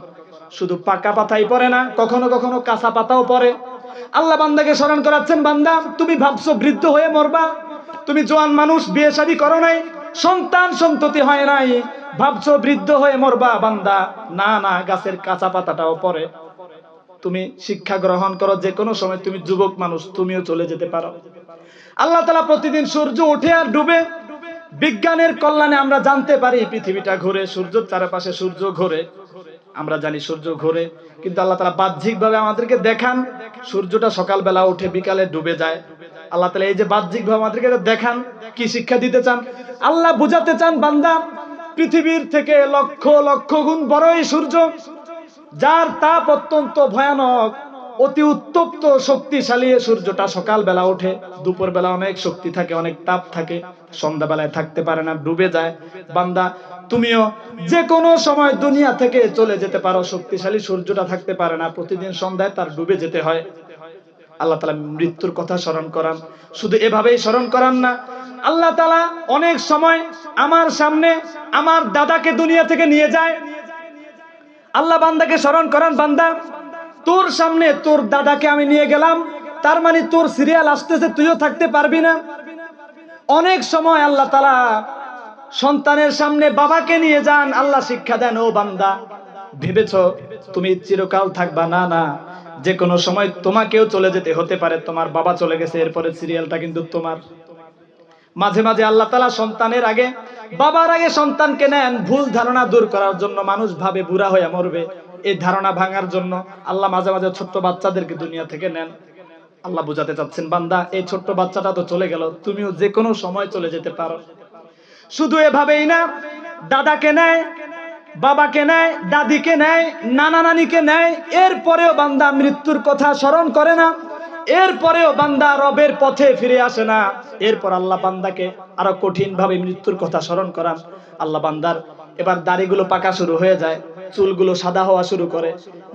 শুধু পাকা পাতাই পড়ে না, কখনো কখনো কাঁচা পাতাও পড়ে। আল্লাহ বান্দাকে স্মরণ করাচ্ছেন, বান্দা, তুমি ভাবছো বৃদ্ধ হয়ে মরবা, তুমি জোয়ান মানুষ, বিয়ে শাদী করো নাই, সন্তান সন্ততি হয় নাই, ভাবছো বৃদ্ধ হয়ে মরবা বান্দা, না না, গাছের কাঁচা পাতাটাও পরে। তুমি শিক্ষা গ্রহণ করো, যে কোনো সময় তুমি যুবক মানুষ, তুমিও চলে যেতে পারো। আল্লাহ তাআলা প্রতিদিন সূর্য ওঠে আর ডুবে। বিজ্ঞানের কল্যাণে আমরা জানতে পারি পৃথিবীটা ঘুরে, সূর্যের চারপাশে সূর্য ঘোরে, আমরা জানি সূর্য ঘোরে, কিন্তু আল্লাহ তাআলা বাহ্যিকভাবে আমাদেরকে দেখান সূর্যটা সকালবেলা উঠে বিকালে ডুবে যায়। আল্লাহ তাআলা এই যে বাহ্যিকভাবে আমাদেরকে দেখান, কি শিক্ষা দিতে চান? আল্লাহ বুঝাতে চান, বান্দা পৃথিবীর থেকে লক্ষ লক্ষ গুণ বড় এই সূর্য, যার তাপ অত্যন্ত ভয়ানক, অতি উত্তপ্ত শক্তিশালী সূর্যটা সকালবেলা ওঠে, দুপুরবেলা অনেক শক্তি থাকে, অনেক তাপ থাকে, সন্ধ্যাবেলায় থাকতে পারে না, ডুবে যায়। বান্দা তুমিও যে কোনো সময় দুনিয়া থেকে চলে যেতে পারো, শক্তিশালী সূর্যটা থাকতে পারে না, প্রতিদিন সন্ধ্যায় তার ডুবে যেতে হয়। আল্লাহ তাআলা মৃত্যুর কথা স্মরণ করান, শুধু এভাবেই স্মরণ করান না, আল্লাহ তাআলা অনেক সময় আমার সামনে আমার দাদাকে দুনিয়া থেকে নিয়ে যায়। আল্লাহ বান্দাকে স্মরণ করান, বান্দা তোর সামনে তোর দাদাকে আমি নিয়ে গেলাম, তার মানে তোর সিরিয়াল আসতেছে, তুইও থাকতে পারবি না। অনেক সময় আল্লাহ তাআলা সন্তানের সামনে বাবাকে নিয়ে যান, আল্লাহ শিক্ষা দেন, ও বান্দা ভেবেছো তুমি চিরকাল থাকবা? না না, যে কোনো সময় তোমাকেও চলে যেতে হতে পারে, তোমার বাবা চলে গেছে, এরপরে সিরিয়ালটা কিন্তু তোমার। মাঝে মাঝে আল্লাহ তাআলা সন্তানের আগে, বাবার আগে সন্তানকে নেন, ভুল ধারণা দূর করার জন্য। মানুষ ভাবে বুড়া হয়ে মরবে, এই ধারণা ভাঙার জন্য আল্লাহ মাঝে মাঝে ছোট্ট বাচ্চাদেরকে দুনিয়া থেকে নেন। আল্লাহ বুঝাতে চাচ্ছেন, বান্দা এই ছোট্ট বাচ্চাটা তো চলে গেল, তুমিও যে কোনো সময় চলে যেতে পারো। শুধু এভাবেই না, দাদাকে নেয়, বাবাকে নেয়, দাদিকে নেয়, নানা নানিকে নেয়, এরপরেও বান্দা মৃত্যুর কথা স্মরণ করে না, এরপরেও বান্দা রবের পথে ফিরে আসে না। এরপর আল্লাহ বান্দাকে আরো কঠিন ভাবে মৃত্যুর কথা স্মরণ করান। আল্লাহ বান্দার এবার দাড়িগুলো পাকা শুরু হয়ে যায়, চুলগুলো সাদা হওয়া শুরু করে,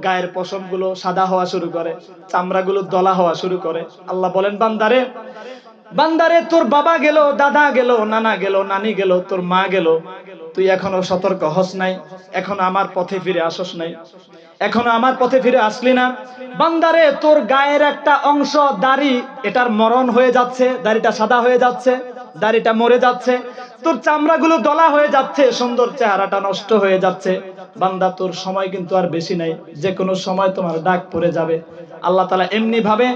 গায়ের পশমগুলো সাদা হওয়া শুরু করে, চামড়াগুলো দলা হওয়া শুরু করে। আল্লাহ বলেন, বান্দারে বান্দারে তোর বাবা গেল, দাদা গেল, নানা গেল, নানি গেল, তোর মা গেল, তুই এখনো সতর্ক হস নাই, এখনো আমার পথে ফিরে আসস নাই, এখনো আমার পথে ফিরে আসলি না। বান্দারে তোর গায়ের একটা অংশ দাড়ি, এটার মরণ হয়ে যাচ্ছে, দাড়িটা সাদা হয়ে যাচ্ছে, দাড়িটা মরে যাচ্ছে, তোর চামড়াগুলো দলা হয়ে যাচ্ছে, সুন্দর চেহারাটা নষ্ট হয়ে যাচ্ছে। বান্দা তোর সময় কিন্তু আর বেশি নাই, যে কোনো সময় তোমার ডাক পড়ে যাবে। আল্লাহ তাআলা এমনি ভাবে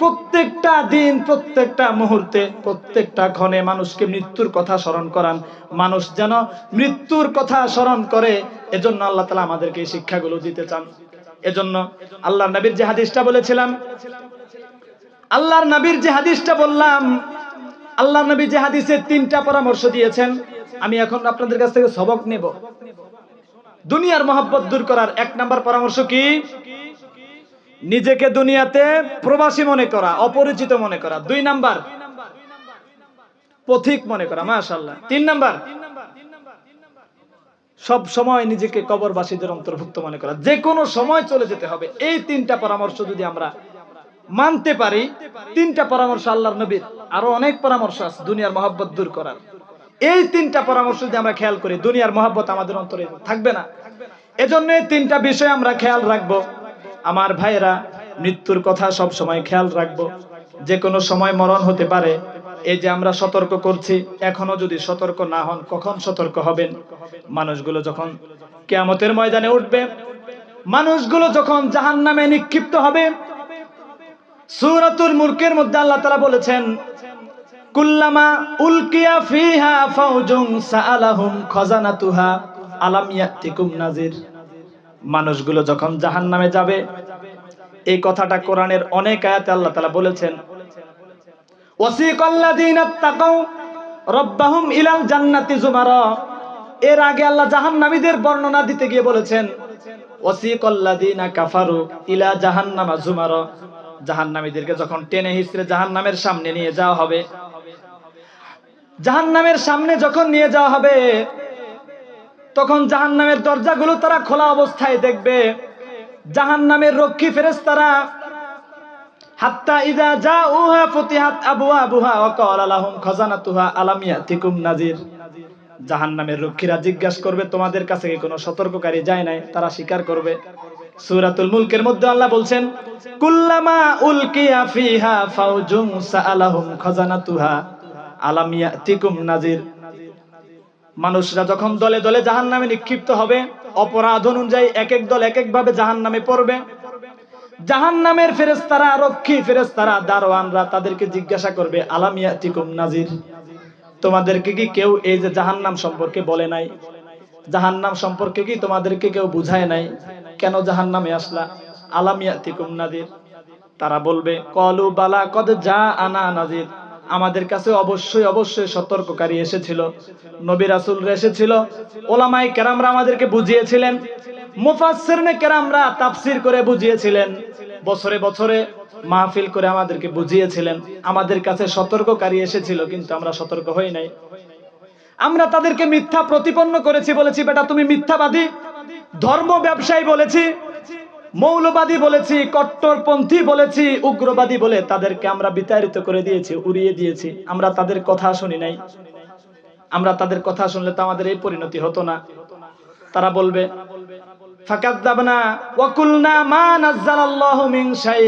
প্রত্যেকটা দিন, প্রত্যেকটা মুহূর্তে, প্রত্যেকটা ক্ষণে মানুষকে মৃত্যুর কথা স্মরণ করান, মানুষ যেন মৃত্যুর কথা স্মরণ করে। এজন্য আল্লাহ তাআলা আমাদেরকে এই শিক্ষাগুলো দিতে চান। এজন্য আল্লাহর নবীর যে হাদিসটা বলেছিলাম, আল্লাহর নবীর যে হাদিসটা বললাম, আল্লাহর নবী যে হাদিসে 3টা পরামর্শ দিয়েছেন, আমি এখন আপনাদের কাছ থেকে সবক নেব। দুনিয়ার মহব্বত দূর করার 1 নাম্বার পরামর্শ কি? নিজেকে দুনিয়াতে প্রবাসী মনে করা, অপরিচিত মনে করা। 2 নাম্বার পথিক মনে করা, মাশাআল্লাহ। 3 নাম্বার সব সময় নিজেকে কবরবাসীদের অন্তর্ভুক্ত মনে করা, যে কোনো সময় চলে যেতে হবে। এই 3টা পরামর্শ যদি আমরা মানতে পারি, 3টা পরামর্শ আল্লাহর নবীর, আরো অনেক পরামর্শ আছে দুনিয়ার মহব্বত দূর করার। এই 3টা পরামর্শ যদি আমরা খেয়াল করি, দুনিয়ার মহব্বত আমাদের অন্তরে থাকবে না। এজন্য এই 3টা বিষয় আমরা খেয়াল রাখবো। আমার ভাইয়েরা, মৃত্যুর কথা সব সময় খেয়াল রাখবো, যে কোনো সময় মরণ হতে পারে। এই যে আমরা সতর্ক করছি, এখনো যদি সতর্ক না হন, কখন সতর্ক হবেন? মানুষগুলো যখন কিয়ামতের ময়দানে উঠবে, মানুষগুলো যখন জাহান্নামে নিক্ষিপ্ত হবে। সূরাতুল মুলকের মধ্যে আল্লাহ তাআলা বলেছেন, কুল্লামা উলকিয়া ফিহা ফাউজুন সাআলাহুম খাজানাতুহা আলাম ইয়াতিকুম নাজির। মানুষগুলো যখন জাহান্নামে যাবে, এই কথাটা কোরআনের অনেক আয়াতে আল্লাহ তাআলা বলেছেন। ওয়াসিকাল্লাযীনা তাকাউ রাব্বাহুম ইলাল জান্নাতি যুমারা। এর আগে আল্লাহ জাহান্নামীদের বর্ণনা দিতে গিয়ে বলেছেন, ওয়াসিকাল্লাযীনা কাফারু ইলা জাহান্নামা যুমারা। জাহান্নামীদেরকে যখন টেনে হিচড়ে জাহান্নামের সামনে নিয়ে যাওয়া হবে, জাহান্নামের সামনে যখন নিয়ে যাওয়া হবে, তখন জাহান্নামের দরজাগুলো তারা খোলা অবস্থায় দেখবে। জাহান্নামের রক্ষী ফেরেশতারা, হাত্তা ইযা জাউহা ফুতিহাত আবওয়াবুহা ওয়া ক্বালা লাহুম খাজানাতুহা আলাম ইয়াতিকুম নাজির। জাহান্নামের রক্ষীরা জিজ্ঞাসা করবে, তোমাদের কাছে কি কোনো সতর্ককারী যায় নাই? তারা স্বীকার করবে। সূরাতুল মুলকের মধ্যে আল্লাহ বলছেন, কুল্লামা উলকিয়া ফিহা ফাউজুন সাআলাহুম খাজানাতুহা আলাম ইয়াতিকুম নাজির। মানুষরা যখন দলে দলে জাহান্নামে নিক্ষিপ্ত হবে, অপরাধ অনুযায়ী এক এক দল এক এক ভাবে জাহান্নামে পড়বে। জাহান্নামের ফেরেশতারা, রক্ষী ফেরেশতারা, দারোয়ানরা তাদেরকে জিজ্ঞাসা করবে, আলাম ইয়াতিকুম নাজির, তোমাদেরকে কি কেউ এই যে জাহান্নাম সম্পর্কে বলে নাই? জাহান্নাম সম্পর্কে কি তোমাদেরকে কেউ বুঝায় নাই? কেন জাহান্নামে আসলা? আলাম ইয়াতিকুম নাজির। তারা বলবে, কলু বালা কদ জাআনা নাজির, আমাদের কাছে অবশ্যই অবশ্যই সতর্ককারী এসেছিল, নবী রাসূলরা এসেছিল, ওলামায়ে কেরামরা আমাদেরকে বুঝিয়েছিলেন, মুফাসসিরনে কেরামরা তাফসীর করে বুঝিয়েছিলেন, বছরে বছরে মাহফিল করে আমাদেরকে বুঝিয়েছিলেন, আমাদের কাছে সতর্ককারী এসেছিল, কিন্তু আমরা সতর্ক হই নাই। আমরা তাদেরকে মিথ্যা প্রতিপন্ন করেছি, বলেছি বেটা তুমি মিথ্যাবাদী, ধর্ম ব্যবসায়ী বলেছি, মৌলবাদী বলেছি, কট্টরপন্থী বলেছি, উগ্রবাদী বলে তাদেরকে আমরা বিতাড়িত করে দিয়েছি, উড়িয়ে দিয়েছি। আমরা তাদের কথা শুনি নাই। আমরা তাদের কথা শুনলে তো আমাদের এই পরিণতি হতো না। তারা বলবে, ফাকাযযাবনা ওয়া কুলনা মা নাযালাল্লাহু মিন শাই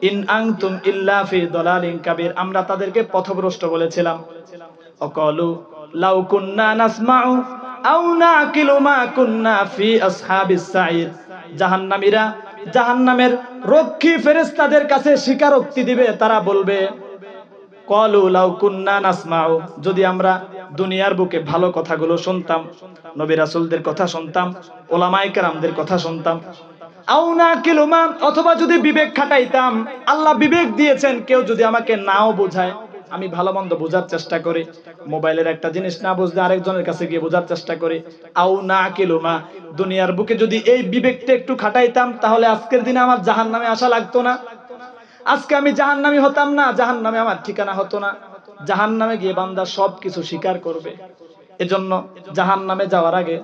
ইন আনতুম ইল্লা ফি দালালিন কাবীর, আমরা তাদেরকে পথভ্রষ্ট বলেছিলাম। অকালু লাউ কুন্না নাসমাউ আও নাকিলু মা কুন্না ফি আসহাবিস সাইর, জাহান্নামীরা জাহান্নামের রক্ষী ফেরেশতাদের কাছে স্বীকারোক্তি দিবে, তারা বলবে, ক্বালু লাউ কুন্না নাসমাউ, যদি আমরা দুনিয়ার বুকে ভালো কথাগুলো শুনতাম, নবী রাসূলদের কথা শুনতাম, উলামায়ে কেরামদের কথা শুনতাম, আও নাকিলু মা, অথবা যদি বিবেক খাটাইতাম, আল্লাহ বিবেক দিয়েছেন, কেউ যদি আমাকে নাও বোঝায়, আমি ভালো মন্দ বোঝার চেষ্টা করি, মোবাইলের একটা জিনিস না বুঝলে আরেকজনের কাছে গিয়ে বোঝার চেষ্টা করি, আও নাকিলু মা, দুনিয়ার বুকে যদি এই বিবেকটা একটু খাটাইতাম, তাহলে আজকের দিনে আমার জাহান্নামে আসা লাগতো না, আজকে আমি জাহান্নামী হতাম না, জাহান্নামে আমার ঠিকানা হতো না। জাহান্নামে গিয়ে বান্দা সবকিছু স্বীকার করবে। এজন্য জাহান্নামে যাওয়ার আগে,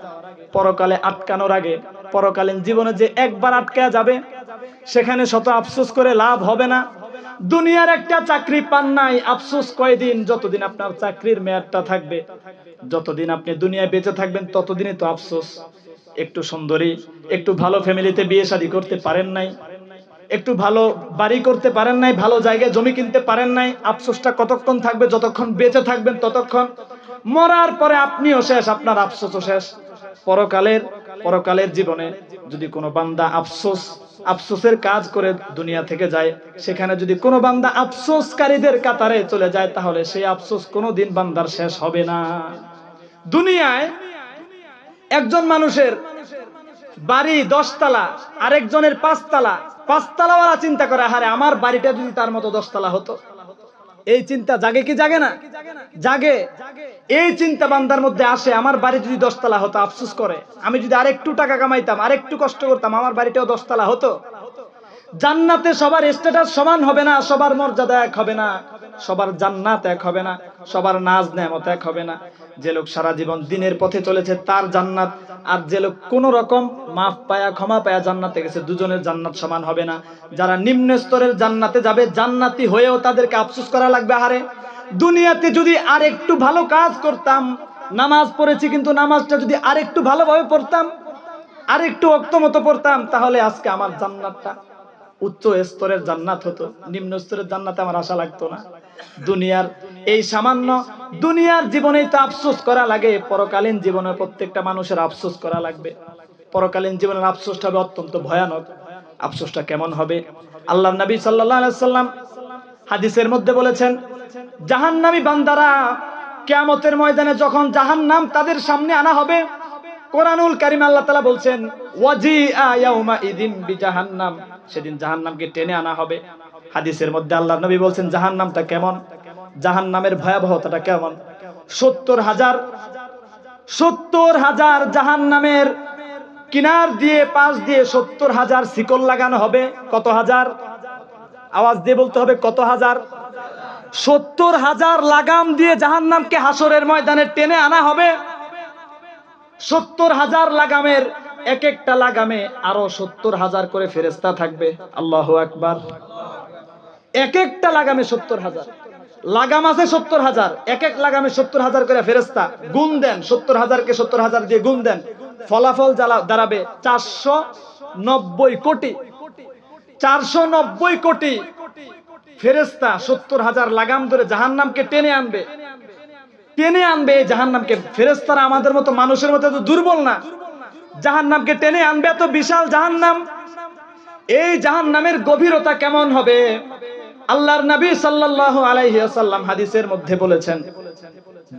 পরকালে আটকানোর আগে, পরকালীন জীবনে যে একবার আটকা যাবে, সেখানে শত আফসোস করে লাভ হবে না। দুনিয়ার একটা চাকরি পান নাই, আফসোস কয়দিন? যতদিন আপনার চাকরির মেয়াদটা থাকবে, যতদিন আপনি দুনিয়ায় বেঁচে থাকবেন, ততদিনই তো আফসোস। একটু সুন্দরী, একটু ভালো ফ্যামিলিতে বিয়ে শাদী করতে পারেন নাই, একটু ভালো বাড়ি করতে পারেন নাই, ভালো জায়গায় জমি কিনতে পারেন নাই, আফসোসটা কতক্ষণ থাকবে? যতক্ষণ বেঁচে থাকবেন ততক্ষণ। মরার পরে আপনিও শেষ, আপনার আফসোসও শেষ। পরকালের জীবনে যদি কোনো বান্দা আফসোসের কাজ করে দুনিয়া থেকে যায়, সেখানে যদি কোনো বান্দা আফসোসকারীদের কাতারে চলে যায়, তাহলে সেই আফসোস কোনোদিন বান্দার শেষ হবে না। দুনিয়ায় একজন মানুষের বাড়ি 10 তলা, আরেকজনের 5 তলা, 5 তলাওয়ালা চিন্তা করে, আরে আমার বাড়িটা যদি তার মতো 10 তলা হতো। এই চিন্তা জাগে কি জাগে না? জাগে। এই চিন্তা বান্দার মধ্যে আসে, আমার বাড়ি যদি 10 তলা হতো, আফসোস করে, আমি যদি আরেকটু টাকা কামাইতাম, আরেকটু কষ্ট করতাম, আমার বাড়িটাও 10 তলা হতো। জান্নাতে সবার স্ট্যাটাস সমান হবে না, সবার মর্যাদা এক হবে না, সবার জান্নাত এক হবে না, সবার নাজ নেয়ামত এক হবে না। যে লোক সারা জীবন দিনের পথে চলেছে তার জান্নাত, আর যে লোক কোন রকম মাফ পায়া ক্ষমা পায়া জান্নাতে গেছে, দুজনের জান্নাত সমান হবে না। যারা নিম্ন স্তরের জান্নাতে যাবে, জান্নাতি হয়েও তাদেরকে আফসোস করা লাগবে, আরে দুনিয়াতে যদি আর একটু ভালো কাজ করতাম, নামাজ পড়েছি কিন্তু নামাজটা যদি আর একটু ভালোভাবে পড়তাম, আর একটু ওয়াক্ত মতো পড়তাম, তাহলে আজকে আমার জান্নাতটা উচ্চ স্তরের জান্নাত হতো, নিম্ন স্তরের জান্নাতে আমার আশা লাগতো না। দুনিয়ার এই সামান্য দুনিয়ার জীবনেই তো আফসোস করা লাগে, পরকালীন জীবনে প্রত্যেকটা মানুষের আফসোস করা লাগবে। পরকালীন জীবনের আফসোসটা হবে অত্যন্ত ভয়ানক। আফসোসটা কেমন হবে? আল্লাহর নবী সাল্লাল্লাহু আলাইহি ওয়াসাল্লাম হাদিসের মধ্যে বলেছেন, জাহান্নামী বান্দারা কিয়ামতের ময়দানে যখন জাহান্নাম তাদের সামনে আনা হবে, কোরআনুল কারীম আল্লাহ তাআলা বলছেন, ওয়াজিআ ইয়াউমা ইযিন বিজাহান্নাম, সেদিন জাহান্নামকে টেনে আনা হবে। হাদিসের মধ্যে আল্লাহর নবী বলছেন, জাহান্নামটা কেমন, জাহান্নামের ভয়াবহতাটা কেমন। 70,000 জাহান্নামের কিনার দিয়ে, পাশ দিয়ে 70,000 শিকল লাগানো হবে। কত হাজার? আওয়াজ দিয়ে বলতে হবে, কত হাজার? 70,000 লাগাম দিয়ে জাহান্নামকে হাসরের ময়দানে টেনে আনা হবে। 70,000 লাগামের এক একটা লাগামে আরো 70,000 করে ফেরেশতা থাকবে। আল্লাহু আকবার। এক একটা লাগামে 70,000 লাগাম আছে, 70,000, এক এক লাগামে 70,000 করে ফেরেশতা। গুণ দেন, 70,000 কে 70,000 দিয়ে গুণ দেন, ফলাফল দাঁড়াবে 490 কোটি। 490 কোটি ফেরেশতা 70,000 লাগাম ধরে জাহান্নামকে টেনে আনবে। টেনে আনবে এই জাহান্নামকে। ফেরেশতারা আমাদের মতো মানুষের মতো এত দুর্বল না, জাহান্নামকে টেনে আনবে এত বিশাল জাহান্নাম। এই জাহান্নামের গভীরতা কেমন হবে? আল্লাহর নবী সাল্লাল্লাহু আলাইহি ওয়াসাল্লাম হাদিসের মধ্যে বলেছেন,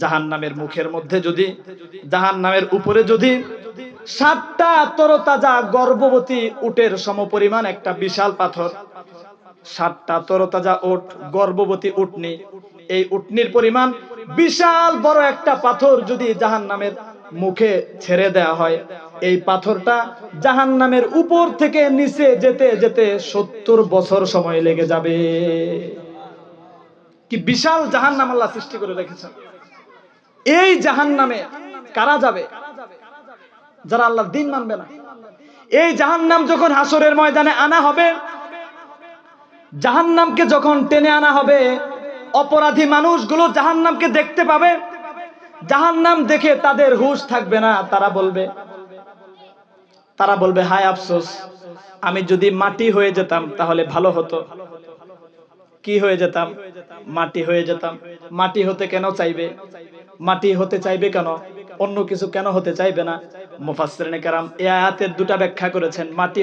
জাহান্নামের মুখের মধ্যে যদি, জাহান্নামের উপরে যদি 7টা তরতাজা গর্ভবতী উটের সমপরিমাণ একটা বিশাল পাথর, 7টা তরতাজা উট, গর্ভবতী উটনি, এই উটনির পরিমাণ বিশাল বড় একটা পাথর যদি জাহান্নামের মুখে ছেড়ে দেওয়া হয়, এই পাথরটা জাহান্নামের উপর থেকে নিচে যেতে যেতে 70 বছর সময় লেগে যাবে। কি বিশাল জাহান্নাম আল্লাহ সৃষ্টি করে রেখেছেন। এই জাহান্নামে কারা যাবে? যারা আল্লাহর দ্বীন মানবে না। এই জাহান্নাম যখন হাসরের ময়দানে আনা হবে, জাহান্নামকে যখন টেনে আনা হবে, অপরাধী মানুষগুলো জাহান্নামকে দেখতে পাবে। জাহান্নাম দেখে তাদের হুঁশ থাকবে না। তারা বলবে হায় আফসোস, আমি যদি মাটি হয়ে যেতাম তাহলে ভালো হতো। কি হয়ে যেতাম? মাটি হয়ে যেতাম। মাটি হতে কেন চাইবে? মাটি হতে চাইবে কেন? অন্য কিছু কেন হতে চাইবে না? মুফাসসিরিনে কেরাম এই আয়াতের দুটা ব্যাখ্যা করেছেন। মাটি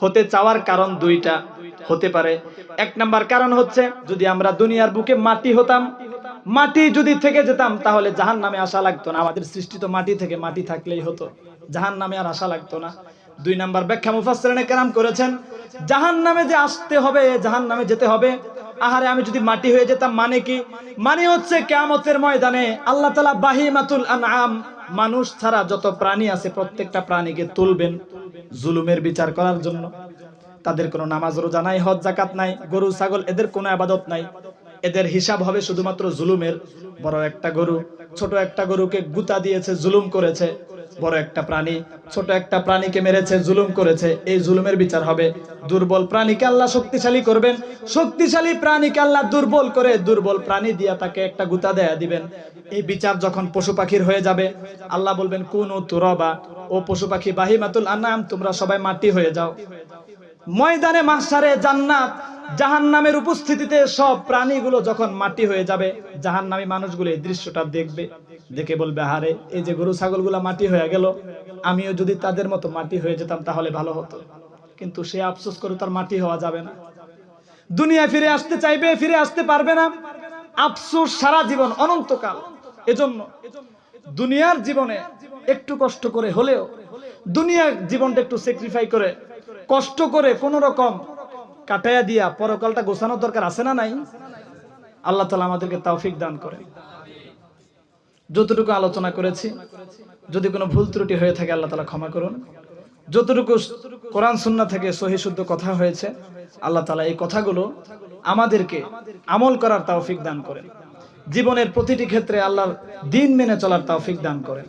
হতে চাওয়ার কারণ দুইটা হতে পারে। এক নাম্বার কারণ হচ্ছে, যদি আমরা দুনিয়ার বুকে মাটি হতাম, মাটি যদি থেকে যেতাম, তাহলে জাহান্নামে আসা লাগতো না। আমাদের সৃষ্টি তো মাটি থেকে, মাটি থাকলেই হতো, জাহান্নামে আর আসা লাগতো না। 2 নাম্বার ব্যাখ্যা মুফাসসিরিনে কেরাম করেছেন, জাহান্নামে যে আসতে হবে, জাহান্নামে যেতে হবে, আহারে আমি যদি মাটি হয়ে যেতাম মানে কি? মানে হচ্ছে কিয়ামতের ময়দানে আল্লাহ তাআলা বাহিমাতুল আনআম, মানুষ ছাড়া যত প্রাণী আছে প্রত্যেকটা প্রাণীকে তুলবেন জুলুমের বিচার করার জন্য। তাদের কোনো নামাজ রোজা নাই, হজ যাকাত নাই, গরু ছাগল এদের কোনো ইবাদত নাই। এদের হিসাব হবে শুধুমাত্র জুলুমের। বড় একটা গরু ছোট একটা গরুকে গুতা দিয়েছে, জুলুম করেছে। বড় একটা প্রাণী ছোট একটা প্রাণীকে মেরেছে, জুলুম করেছে। এই জুলুমের বিচার হবে। দুর্বল প্রাণীকে আল্লাহ শক্তিশালী করবেন, শক্তিশালী প্রাণীকে আল্লাহ দুর্বল করে দুর্বল প্রাণী দিয়া তাকে একটা গুতা দেয়া দিবেন। এই বিচার যখন পশু পাখির হয়ে যাবে, আল্লাহ বলবেন কুনু তুরাবা, ও পশু পাখি বাহিমাতুল আনআম, তোমরা সবাই মাটি হয়ে যাও। ময়দানে মাহশারে জান্নাত জাহান্নামের উপস্থিতিতে সব প্রাণীগুলো যখন মাটি হয়ে যাবে, জাহান্নামী মানুষগুলো এই দৃশ্যটা দেখবে, দেখে বলবে হারে, এই যে গরু ছাগলগুলো মাটি হয়ে গেল, আমিও যদি তাদের মতো মাটি হয়ে যেতাম তাহলে ভালো হতো। কিন্তু সে আফসোস করে তার মাটি হওয়া যাবে না। দুনিয়া ফিরে আসতে চাইবে, ফিরে আসতে পারবে না। আফসোস সারা জীবন, অনন্তকাল। এজন্য দুনিয়ার জীবনে একটু কষ্ট করে হলেও, দুনিয়ার জীবনটা একটু স্যাক্রিফাই করে, কষ্ট করে কোন রকম কাটায়া দিয়া পরকালটা গোছানোর দরকার আছে না নাই? আল্লাহ তাআলা আমাদেরকে তৌফিক দান করে। যতটুকু আলোচনা করেছি, যদি কোনো ভুল ত্রুটি হয়ে থাকে আল্লাহ তাআলা ক্ষমা করুন। যতটুকু কোরআন সুন্নাহ থেকে সহিহ শুদ্ধ কথা হয়েছে, আল্লাহ তাআলা এই কথাগুলো আমাদেরকে আমল করার তৌফিক দান করেন। জীবনের প্রতিটি ক্ষেত্রে আল্লাহর দ্বীন মেনে চলার তৌফিক দান করেন।